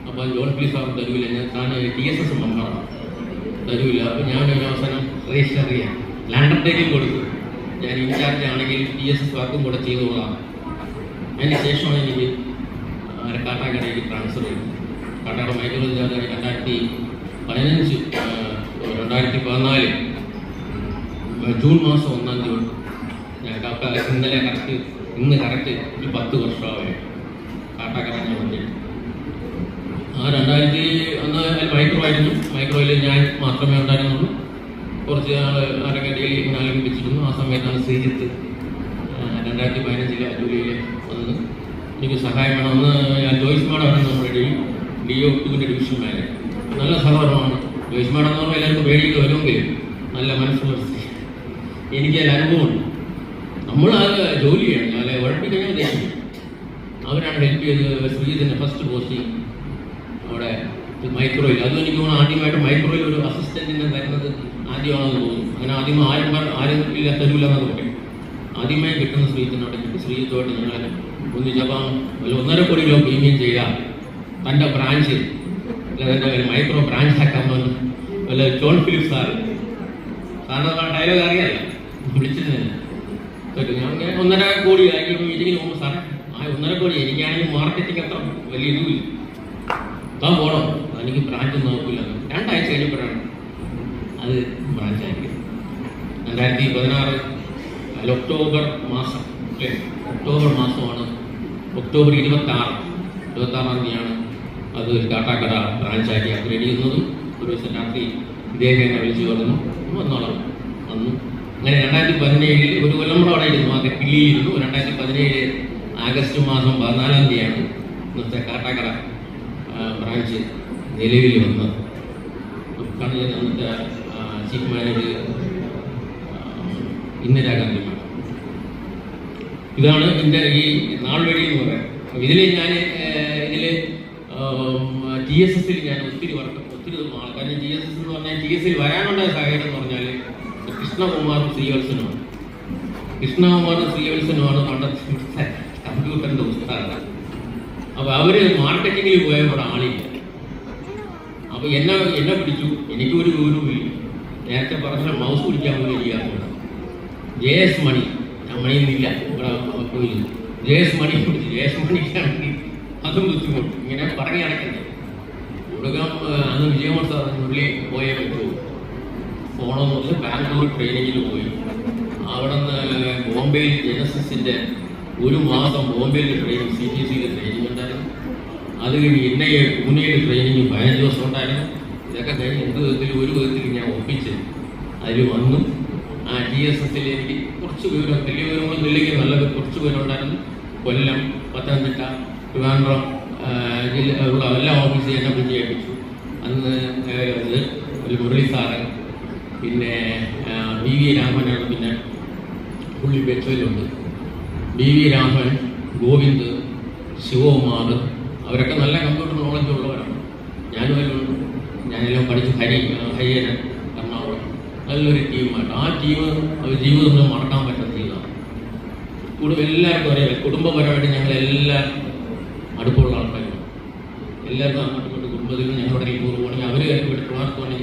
അപ്പോൾ ജോൺ പി സാർ തരൂല്ല, ഞാൻ താൻ TSS മെമ്പറാണ്, തരൂല്ല. അപ്പോൾ ഞാൻ ഒരു അവസരം രജിസ്റ്റർ ചെയ്യാം, ലാൻഡർ ടേക്കിൽ കൊടുത്തു. ഞാൻ ഇൻചാർജ് ആണെങ്കിൽ TSS വർക്കും കൂടെ ചെയ്തുകൊള്ളാം. അതിന് ശേഷമാണ് എനിക്ക് കാട്ടാക്കടയിലേക്ക് ട്രാൻസ്ഫർ ചെയ്തത്. കാട്ടാക്കട മൈക്രോ 2014 ജൂൺ മാസം 1-ാം തീയതി ഞാൻ ഇന്നലെ ഇന്ന് കറക്റ്റ് 10 വർഷമാവുകയാണ് കാട്ടാക്കട ഞാൻ വന്നിട്ട്. ആ 2000 അന്ന് മൈക്രോ ആയിരുന്നു. മൈക്രോയിൽ ഞാൻ മാത്രമേ ഉണ്ടായിരുന്നുള്ളൂ. കുറച്ച് ആൾ അരക്കടയിൽ ഇങ്ങനെ ആലംബിച്ചിരുന്നു. ആ സമയത്താണ് ശ്രീജിത്ത് 2015 ജൂലൈയിൽ വന്നത്. എനിക്ക് സഹായം വേണമെന്ന് ഞാൻ ജോയിസ് മാഡമാണ് നമ്മുടെ DO2 ഡിവിഷൻ മാനേജർ. നല്ല സഹകരണമാണ് ജോയിസ് മാഡം എന്ന് പറഞ്ഞാൽ എല്ലാവർക്കും പേടിയിട്ട് വരുമെങ്കിലും നല്ല മനസ്സുള്ള എനിക്ക് അതിൽ അനുഭവമുണ്ട്. നമ്മൾ ആ ജോലി ചെയ്യണം, അല്ലെ ഉഴപ്പിക്കഴിഞ്ഞാൽ ഉദ്ദേശിക്കും. അവരാണ് ഹെൽപ്പ് ചെയ്ത് ശ്രീജിത്തിൻ്റെ ഫസ്റ്റ് പോസ്റ്റിംഗ് അവിടെ മൈക്രോയിൽ. അതും എനിക്ക് തോന്നുന്നു ആദ്യമായിട്ട് മൈക്രോയിൽ ഒരു അസിസ്റ്റൻറ്റിനെ തരുന്നത് ആദ്യമാണെന്ന് തോന്നുന്നു. അങ്ങനെ ആരും ഇല്ല, തരൂല എന്നൊക്കെ പറയും. ആദ്യമായി കിട്ടുന്ന ശ്രീജിത്തിനോട് കിട്ടി. ശ്രീജിത്തുമായിട്ട് ഞങ്ങൾ ഒന്നിച്ചപ്പം 1.5 കോടി രൂപ പ്രീമിയം ചെയ്യാം, തൻ്റെ ബ്രാഞ്ച് എൻ്റെ മൈക്രോ ബ്രാഞ്ച് ആക്കാൻ പറഞ്ഞു. വല്ല ജോൺ ഫിലിപ്പ് സാറ് ഡയലോഗ് അറിയാമല്ലോ, വിളിച്ചിരുന്നില്ല. ഞാൻ 1.5 കോടി ആയിട്ട് മീറ്റിങ്ങിന് പോകുമ്പോൾ സാറേ 1.5 കോടി എനിക്കാണെങ്കിൽ മാർക്കറ്റിംഗ് അത്ര വലിയ ഇതുമില്ല, താൻ പോണോ, എനിക്ക് ബ്രാഞ്ച് നോക്കില്ല. 2 ആഴ്ച കഴിഞ്ഞപ്പോഴാണ് അത് ബ്രാഞ്ചായിരിക്കും. 2016 ഒക്ടോബർ മാസം, ഒക്ടോബർ മാസമാണ്. ഒക്ടോബർ 26-ാം തീയതിയാണ് അത് കാട്ടാക്കട ബ്രാഞ്ചാക്കി അപ്ഗ്രേഡ് ചെയ്യുന്നതും. ഒരു ദിവസം രാത്രി ഇദ്ദേഹം എന്നെ വിളിച്ചു പറഞ്ഞു വന്നോളാം വന്നു. അങ്ങനെ 2017 1 കൊല്ലം കൂടെ അവിടെ ഇരുന്നു, അത് കിള്ളിയിരുന്നു. 2017 ആഗസ്റ്റ് മാസം 14-ാം തീയതിയാണ് ഇന്നത്തെ കാട്ടാക്കട ബ്രാഞ്ച് നിലവിൽ വന്നത്. അന്നത്തെ ചീഫ് മാനേജർ ഇന്ദിരാഗാന്ധി മാഡം. ഇതാണ് എൻ്റെ ഈ നാൾ വഴി എന്ന് പറയുന്നത്. ഇതിൽ ഞാൻ TSS-ൽ ഞാൻ ഒത്തിരി ആൾക്കാർ TSS എന്ന് പറഞ്ഞാൽ TSS-ൽ വരാനുണ്ടായ സാഹചര്യം എന്ന് പറഞ്ഞാൽ കൃഷ്ണകുമാറും ശ്രീവത്സനുമാണ് പണ്ടത്തെ കമ്പ്യൂട്ടറിൻ്റെ ഉസ്താദ്. അപ്പോൾ അവർ മാർക്കറ്റിങ്ങിൽ പോയപ്പോൾ ആളില്ല. അപ്പോൾ എന്നെ പിടിച്ചു. എനിക്ക് ഒരു വിവരവുമില്ല. നേരത്തെ പറഞ്ഞ മൗസ് പിടിക്കാൻ പോലും ചെയ്യാറുണ്ട്. JS മണി, മണിയൊന്നുമില്ല പോയില്ല. JS മണി പിടിച്ചു. JS മണിക്കാണെങ്കിൽ അതും ബുദ്ധിമുട്ട്. ഇങ്ങനെ പറഞ്ഞു നടക്കുന്നത് കൊടുക്കാം. അന്ന് വിജയമോഹൻ സാർ ഉള്ളിൽ പോയേ പറ്റുമോ, പോകണമെന്ന് പറഞ്ഞ് ബാംഗ്ലൂർ ട്രെയിനിങ്ങിൽ പോയി. അവിടെ നിന്ന് ബോംബെയിൽ ജനസിൻ്റെ 1 മാസം ബോംബെയിൽ ട്രെയിനിങ്, CTC-യിൽ ട്രെയിനിങ് ഉണ്ടായിരുന്നു. അത് കഴിഞ്ഞ് പൂനെയിൽ ട്രെയിനിങ് 15 ദിവസം ഉണ്ടായിരുന്നു. ഇതൊക്കെ കഴിഞ്ഞ് ഒരു വിധത്തിൽ ഞാൻ ഒപ്പിച്ച് അതിൽ വന്നു. TSS-ൽ എനിക്ക് കുറച്ച് വിവരം, വലിയ വിവരങ്ങളൊന്നും ഇല്ലെങ്കിൽ നല്ല കുറച്ച് പേരുണ്ടായിരുന്നു. കൊല്ലം, പത്തനംതിട്ട, ട്രിവാൻഡ്രം ഉള്ള എല്ലാ ഓഫീസും എന്നെ വിളിച്ച് ഏൽപ്പിച്ചു. അന്ന് മുരളി സാറ്, പിന്നെ BV രാമനാണ്, പിന്നെ പുള്ളി ബെച്ചയിലുണ്ട്, BV രാമൻ, ഗോവിന്ദ്, ശിവകുമാർ, അവരൊക്കെ നല്ല കമ്പ്യൂട്ടർ നോളജ് ഉള്ളവരാണ്. ഞാനും അതിലുണ്ട്. ഞാനെല്ലാം പഠിച്ച് ഹരിയന എറണാകുളം, നല്ലൊരു ടീമായിട്ട്. ആ ടീം ജീവിതത്തിൽ മറക്കാൻ പറ്റുന്ന ടീമാണ്. എല്ലാവർക്കും അറിയാം, കുടുംബപരമായിട്ട് ഞങ്ങളെല്ലാം അടുപ്പമുള്ള ആൾക്കാരാണ്. എല്ലാവർക്കും അങ്ങോട്ടും ഇങ്ങോട്ടും കുടുംബത്തിൽ ഞങ്ങളുടെ ടൂർ പോകണമെങ്കിൽ അവർ ഇവിടെ ട്രിവാൻഡ്രത്ത്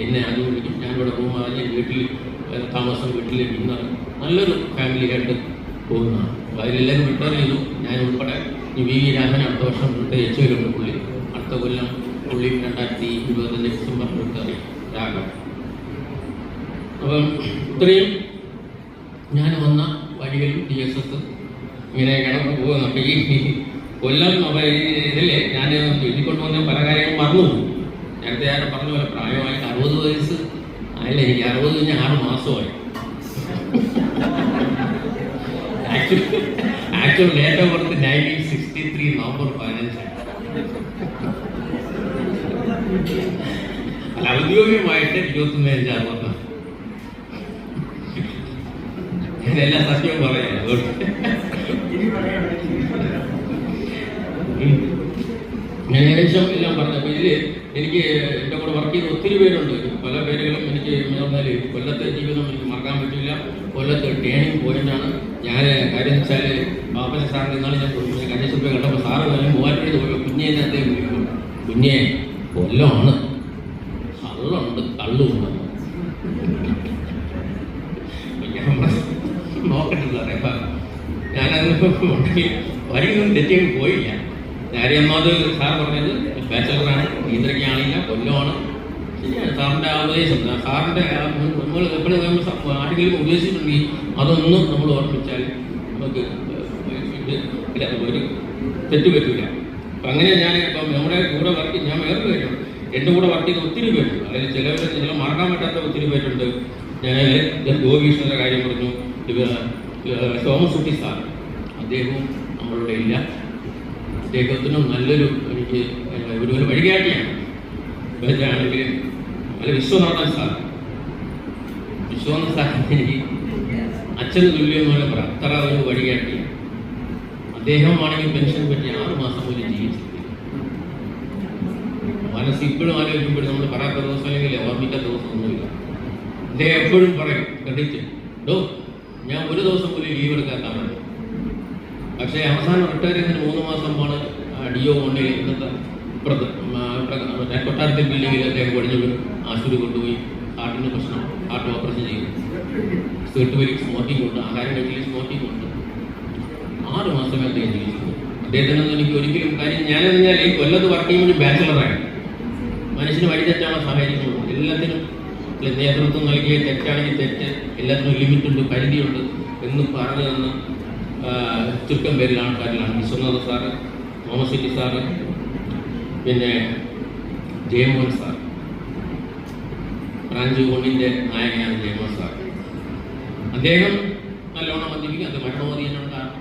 എന്നെ അത് വിളിക്കും. ഞാനിവിടെ പോകുമ്പോൾ വീട്ടിൽ താമസം, വീട്ടിലേക്ക് ഇന്ന് നല്ലൊരു ഫാമിലിയായിട്ട് പോകുന്നതാണ്. അപ്പോൾ അതിലെല്ലാവരും റിട്ടയർ ചെയ്തു, ഞാൻ ഉൾപ്പെടെ. VV രാമൻ അടുത്ത വർഷം HOയിലുണ്ട് പുള്ളി. അടുത്ത കൊല്ലം പുള്ളി 2025 ഡിസംബർ റിട്ടയർ ചെയ്യും. രാഗം. അപ്പം ഇത്രയും ഞാൻ വന്ന വഴികളിൽ DSS ഇങ്ങനെ കിടന്നു പോകുന്നു. അപ്പം ഈ കൊല്ലം അപ്പം ഇതില്ലേ ഞാൻ എഴുതിക്കൊണ്ടുവന്ന പല കാര്യങ്ങളും മറന്നു. നേരത്തെ ഞാൻ പറഞ്ഞ പോലെ പ്രായമായി 60 വയസ്സ് ആയില്ല, എനിക്ക് 60 കഴിഞ്ഞ് 6 മാസമായി. Actual date of birth 1963 November 15. അല്ല, ഔദ്യോഗികമായിട്ട് 21/5/60. ഇതെല്ലാം സത്യവും പറയാം. ഞാൻ ഏകദേശം എല്ലാം പറഞ്ഞപ്പോൾ ഇതിൽ എനിക്ക് എൻ്റെ കൂടെ വർക്ക് ചെയ്ത ഒത്തിരി പേരുണ്ട്. പല പേരുകളും എനിക്ക് പറഞ്ഞാൽ കൊല്ലത്തെ ജീവിതം എനിക്ക് മറക്കാൻ പറ്റില്ല. കൊല്ലത്തെ ടേണിംഗ് പോയിന്റാണ്. ഞാൻ കാര്യം വെച്ചാൽ പാപ്പന സാറിന് ഇന്നാണ് ഞാൻ കന്യാസ്ത്രീ കണ്ടപ്പോൾ സാറ് മൂവാറ്റേത് പോയപ്പോൾ കുഞ്ഞേനെ അദ്ദേഹം വിളിക്കും. കുഞ്ഞെ കൊല്ലമാണ്, കള്ളുണ്ട്, കള്ളുണ്ട്. നോക്കട്ടെ സാറേ, ഞാനത് ഉണ്ടെങ്കിൽ വരികയൊന്നും തെറ്റിയൊന്നും പോയില്ല. കാര്യം ഒന്നാമത് സാർ പറഞ്ഞത് ബാച്ചലറാണ്, നീന്തലിക്കാണില്ല, കൊല്ലമാണ്. ശരിയാണ് സാറിൻ്റെ ആ ഉപദേശം. സാറിൻ്റെ നമ്മൾ എപ്പോഴും ആരെങ്കിലും ഉപദേശിച്ചിട്ടുണ്ടെങ്കിൽ അതൊന്നും നമ്മൾ ഓർമ്മിച്ചാൽ നമുക്ക് ഒരു തെറ്റ് പറ്റില്ല. അപ്പം അങ്ങനെ ഞാൻ ഇപ്പം നമ്മുടെ കൂടെ വർക്ക് ഞാൻ വേറെ പേരുണ്ട്, എൻ്റെ കൂടെ വർക്ക് ചെയ്ത ഒത്തിരി പേരുണ്ട്. അതിൽ ചില മറക്കാൻ പറ്റാത്ത ഒത്തിരി പേരുണ്ട്. ഞാൻ ഗോപീഷ്ണൻ്റെ കാര്യം പറഞ്ഞു, സോമസുട്ടി സാർ, അദ്ദേഹവും നമ്മളുടെ ഇല്ല. അദ്ദേഹത്തിനും നല്ലൊരു എനിക്ക് ഒരു വഴികാട്ടിയാണ്. ആണെങ്കിലും അല്ല, വിശ്വനാഥൻ സാർ എനിക്ക് അച്ഛന് തുല്യം എന്ന് പറയാം. അത്ര ഒരു വഴികാട്ടിയാണ്. അദ്ദേഹമാണെങ്കിൽ പെൻഷൻ പറ്റി 6 മാസം പോലും ജീവിച്ചിട്ടില്ല. മനസ്സ് ഇപ്പോഴും ആലോചിക്കുമ്പോഴും നമ്മൾ പറയാത്ത ദിവസം അല്ലെങ്കിൽ ഓർമ്മിക്കാത്ത ദിവസം ഒന്നുമില്ല. അദ്ദേഹം എപ്പോഴും പറയും ക്രെഡിറ്റ് ഞാൻ ഒരു ദിവസം പോലും ലീവ് എടുക്കാത്തതാണ്. പക്ഷേ അവസാനം റിട്ടയർ ചെയ്യുന്നതിന് 3 മാസമാണ് DO കൊണ്ടുപോയി ഇന്നത്തെ കൊട്ടാരത്തെ ബിൽഡിങ്ങിൽ അദ്ദേഹം പഠിച്ചു ആശുപത്രി കൊണ്ടുപോയി ഹാർട്ടിൻ്റെ പ്രശ്നം, ഹാർട്ട് ഓപ്പറേഷൻ ചെയ്തു. സീട്ടുവലി സ്മോക്കിംഗ് ഉണ്ട്, ആഹാരം കഴിക്കൽ സ്മോക്കിംഗ് ഉണ്ട്. 6 മാസമേ അദ്ദേഹം ജീവിച്ചു. അദ്ദേഹത്തിനൊന്നും എനിക്ക് ഒരിക്കലും കാര്യം ഞാനെന്ന് പറഞ്ഞാൽ ഈ കൊല്ലത്ത് വർക്ക് ചെയ്യുമ്പോൾ ബാച്ചലറാണ്. മനുഷ്യന് വഴി തെറ്റാണോ സഹായിക്കുന്നുള്ളൂ. എല്ലാത്തിനും നേതൃത്വം നൽകിയ തെറ്റാണെങ്കിൽ തെറ്റ്, എല്ലാത്തിനും ലിമിറ്റുണ്ട്, പരിധിയുണ്ട് എന്ന് പറഞ്ഞു തന്ന ചുരുക്കം പേരിൽ ആൾക്കാരിലാണ് വിശ്വനാഥ സാറ്, തോമസ് സാറ്, പിന്നെ ജയമോഹൻ സാർ. ബ്രാഞ്ച് 1-ന്റെ നായകനാണ് ജയമോഹൻ സാർ. അദ്ദേഹം നല്ലോണം മദ്യപിക്കും, അത് മരണമോദിയാണ് കാരണം.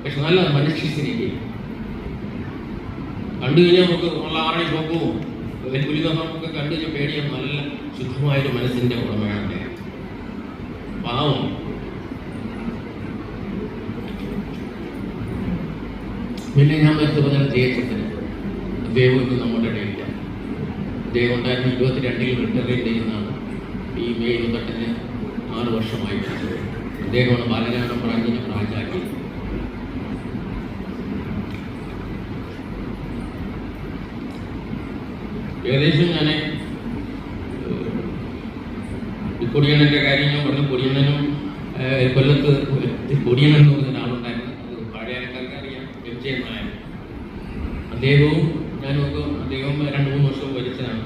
പക്ഷെ നല്ല മനുഷ്യസ്നേഹി. കണ്ടു കഴിഞ്ഞാൽ നമുക്ക് ഉള്ള ആറണി പോക്കവും പുലിതൊക്കെ കണ്ടു കഴിഞ്ഞാൽ പേടിയാണ്. നല്ല ശുദ്ധമായൊരു മനസ്സിൻ്റെ ഉടമയാണ് അദ്ദേഹം. പാവം. പിന്നെ ഞാൻ നേരത്തെ പറഞ്ഞ ജയചന്ദ്രൻ, അദ്ദേഹം ഇന്ന് നമ്മുടെ ഇടയില്ല. അദ്ദേഹം 2022 റിട്ടയർ ചെയ്യുന്നതാണ്. ഈ മെയ് 28 6 വർഷമായി. അദ്ദേഹമാണ് ബാലരാമപുരം ബ്രാഞ്ചിനെ ബ്രാഞ്ചാക്കി. ഏകദേശം ഞാൻ കൊടിയണ്ണൻ്റെ കാര്യം ഞാൻ പറഞ്ഞു. കൊടിയണ്ണനും കൊല്ലത്ത് കൊടിയണ്ണൻ എന്ന് പറഞ്ഞ ഒരാളുണ്ടായിരുന്നു. അത് പഴയക്കാർക്ക് അറിയാം, MJ നായർ. അദ്ദേഹവും ഞാനൊക്കെ അദ്ദേഹം 2-3 വർഷം ഭരിച്ചതാണ്.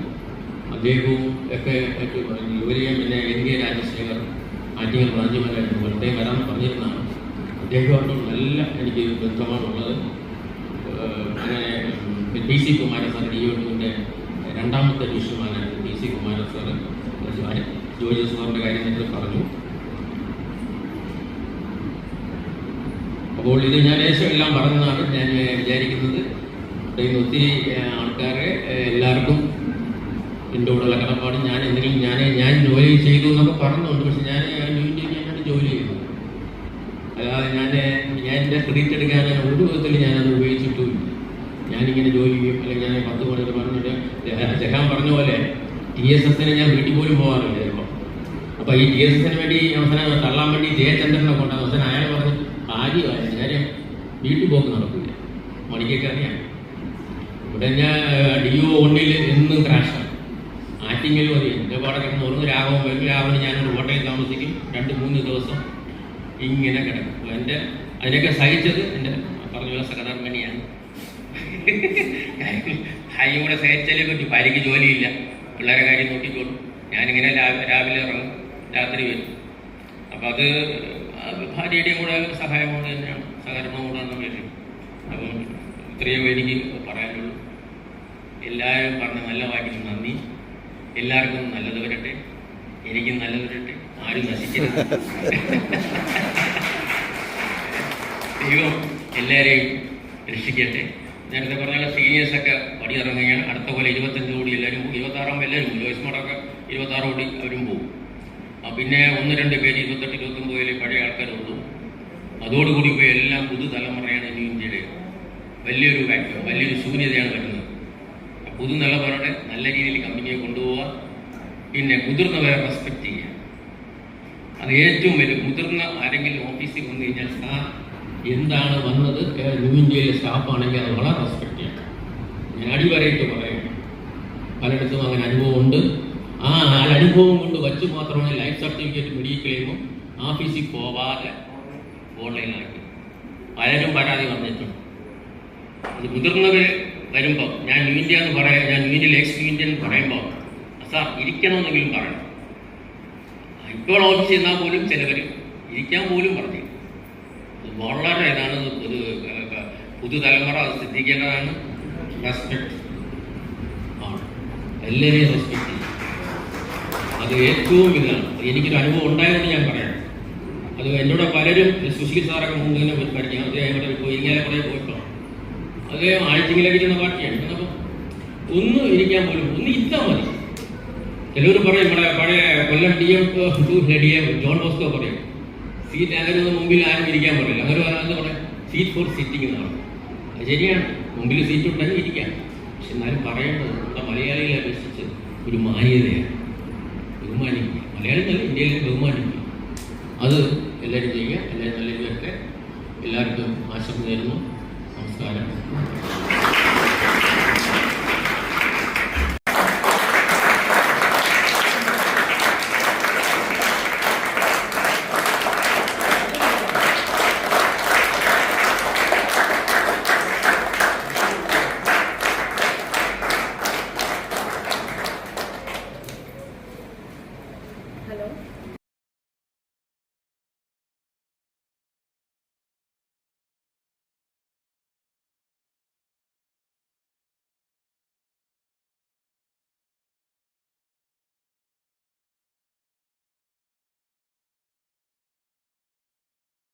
അദ്ദേഹവും ഒക്കെ ജോലി ചെയ്യാൻ പിന്നെ NK രാജശേഖർ ആറ്റിങ്ങൽ ബ്രാഞ്ച് മാനായിരുന്നു. അദ്ദേഹം വരാമെന്ന് പറഞ്ഞിരുന്നതാണ്. അദ്ദേഹമായിട്ട് നല്ല എനിക്ക് ബന്ധമാണുള്ളത്. അങ്ങനെ DC കുമാരൻ സാർ DOന്റെ 2ാമത്തെ ഡിവിഷനുമാനായിരുന്നു. DC കുമാരൻ സാർ ജോജി സാറിൻ്റെ കാര്യം നിങ്ങൾ പറഞ്ഞു. അപ്പോൾ ഇത് ഞാൻ എല്ലാം പറഞ്ഞതാണ് ഞാൻ വിചാരിക്കുന്നത്. ഒത്തിരി ആൾക്കാരെ എല്ലാവർക്കും എൻ്റെ കൂടെയുള്ള കടപ്പാട് ഞാൻ എന്തെങ്കിലും ഞാൻ ജോലി ചെയ്തു എന്നൊക്കെ പറഞ്ഞുണ്ട്. പക്ഷെ ഞാൻ യൂണിയൻ ജോലി ചെയ്യുന്നു. അല്ലാതെ ഞാൻ എൻ്റെ ക്രെഡിറ്റ് എടുക്കാൻ ഒരു വിധത്തിൽ ഞാനത് ഉപയോഗിച്ചിട്ടുമില്ല. ഞാനിങ്ങനെ ജോലി ചെയ്യും, അല്ലെങ്കിൽ ഞാൻ 10 മണിക്ക് പറഞ്ഞിട്ട് ജഹാൻ പറഞ്ഞ പോലെ TSSന് ഞാൻ വീട്ടിൽ പോലും പോകാറില്ല ചിലപ്പോൾ. അപ്പോൾ ഈ TSSന് വേണ്ടി അവസാനം തള്ളാൻ വേണ്ടി ജയചന്ദ്രനെ കൊണ്ടാണ്. അവസാനം അയാൾ പറഞ്ഞ് കാര്യമായിരുന്നു കാര്യം വീട്ടിൽ പോക്ക് നടക്കില്ല. മണിക്കൊക്കെ അറിയാം. ഇവിടെ ഞാൻ DO1 എന്നും ക്രാഷാണ്. ആറ്റിങ്ങൽ മതി എൻ്റെ പാടെ കിടന്ന് ഒന്ന് രാഘവം വരും. രാഘവന് ഞാനൊരു കോട്ടയിൽ താമസിക്കും. 2-3 ദിവസം ഇങ്ങനെ കിടക്കും. എൻ്റെ അതിനൊക്കെ സഹിച്ചത് എൻ്റെ പറഞ്ഞ പോലെ സകടർമ്മനിയാണ്. ഭാര്യയും കൂടെ സഹിച്ചാലേ പറ്റി. ഭാര്യയ്ക്ക് ജോലിയില്ല, പിള്ളേരെ കാര്യം നോക്കിക്കോളും. ഞാനിങ്ങനെ രാവിലെ ഇറങ്ങും, രാത്രി വരും. അപ്പം അത് ഭാര്യയുടെയും കൂടെ സഹായം കൊണ്ട് തന്നെയാണ്, സഹകരണം കൂടാന്ന് വിചാരിക്കും. അപ്പം ഇത്രയും എനിക്ക് പറയാനുള്ളൂ. എല്ലാവരും പറഞ്ഞ നല്ല വാക്കിന് നന്ദി. എല്ലാവർക്കും നല്ലത് വരട്ടെ, എനിക്കും നല്ലത് വരട്ടെ, ആരും നശിക്കരുത്. ദൈവം എല്ലാവരെയും രക്ഷിക്കട്ടെ. നേരത്തെ പറഞ്ഞ സീനിയേഴ്സൊക്കെ പടിയിറങ്ങുകയാണ്. അടുത്ത പോലെ 25 കോടി എല്ലാവരും പോകും. 26 എല്ലാവരും പോകും. ലോയ്സ്മാരൊക്കെ 26 കോടി അവരും പോകും. പിന്നെ 1-2 പേര് 28, 29 പഴയ ആൾക്കാരുള്ളൂ. അതോടുകൂടി ഇപ്പോൾ എല്ലാം പുതുതലമുറയാണ് ഇനി ഇന്ത്യയുടെ വലിയൊരു വാക്യം, വലിയൊരു ശൂന്യതയാണ് വരുന്നത്. പുതുതലമുറയുടെ നല്ല രീതിയിൽ കമ്പനിയെ കൊണ്ടുപോവുക, പിന്നെ മുതിർന്നവരെ റെസ്പെക്ട് ചെയ്യുക. അത് ഏറ്റവും വലിയ. മുതിർന്ന ആരെങ്കിലും ഓഫീസിൽ വന്നു കഴിഞ്ഞാൽ സാർ എന്താണ് വന്നത്, ന്യൂ ഇന്ത്യയിലെ സ്റ്റാഫാണെങ്കിൽ അത് വളരെ റെസ്പെക്ട് ചെയ്യണം. ഞാൻ അടിവരയിട്ട് പറയും, പലയിടത്തും അങ്ങനെ അനുഭവമുണ്ട്. ആ അനുഭവം കൊണ്ട് വച്ച് മാത്രമാണ് ലൈഫ് സർട്ടിഫിക്കറ്റ് മെഡിക്കൽ ഓഫീസിൽ പോവാതെ ഓൺലൈനാക്കി പലരും പരാതി വന്നിട്ടുണ്ട്. അത് മുതിർന്നവർ വരുമ്പോൾ ഞാൻ ന്യൂ ഇന്ത്യ എന്ന് പറയാം, ഞാൻ ന്യൂ ഇന്ത്യയിൽ എക്സ് ന്യൂ ഇന്ത്യ എന്ന് പറയുമ്പോൾ സാർ ഇരിക്കണമെന്നെങ്കിലും പറയണം. ഇപ്പോൾ ഓഫീസിൽ ഇരുന്നാൽ പോലും ചിലവർ ഇരിക്കാൻ പോലും പറഞ്ഞു. വളരെ ഇതാണ് പുതുതലമുറ അത് ശ്രദ്ധിക്കേണ്ടതാണ്. റെസ്പെക്ട് ആണ്, എല്ലാവരെയും റെസ്പെക്ട് ചെയ്യും. അത് ഏറ്റവും ഇതാണ്. എനിക്കൊരു അനുഭവം ഉണ്ടായതുകൊണ്ട് ഞാൻ പറയാം. അത് എന്നോട് പലരും സുശീൽ സാറൊക്കെ മുന്നേ പഠിക്കാം. അദ്ദേഹം ഇവിടെ പോയി ഇങ്ങനെ കുറേ പോയിട്ടോ. അദ്ദേഹം ആഴ്ചയിലേക്ക് ഇരുന്ന പാർട്ടിയാണ്. അപ്പം ഒന്ന് ഇരിക്കാൻ പോലും, ഒന്ന് ഇരുത്താൽ മതി. ചിലവർ പറയും, നമ്മുടെ പഴയ കൊല്ലം DM ജോൺ ബോസ്കോ പറയും, സീറ്റ് അങ്ങനെ മുമ്പിൽ ആരും ഇരിക്കാൻ പറയില്ല. അങ്ങനെ പറയാമെന്ന് പറയാം, സീറ്റ് ഫോർ സിറ്റിംഗ് എന്നാണ്. അത് ശരിയാണ്, മുമ്പിൽ സീറ്റ് ഉണ്ടെങ്കിൽ ഇരിക്കാം. പക്ഷെ എന്നാലും പറയേണ്ടത് നമ്മുടെ മലയാളികളെ അപേക്ഷിച്ച് ഒരു മാന്യതയാണ്. ബഹുമാനിക്കുക, മലയാളികളല്ല ഇന്ത്യയിൽ ബഹുമാനിക്കുക. അത് എല്ലാവരും ചെയ്യുക. എല്ലാവരും നല്ല രീതിയൊക്കെ എല്ലാവർക്കും ആശംസ നേരുന്നു. നമസ്കാരം.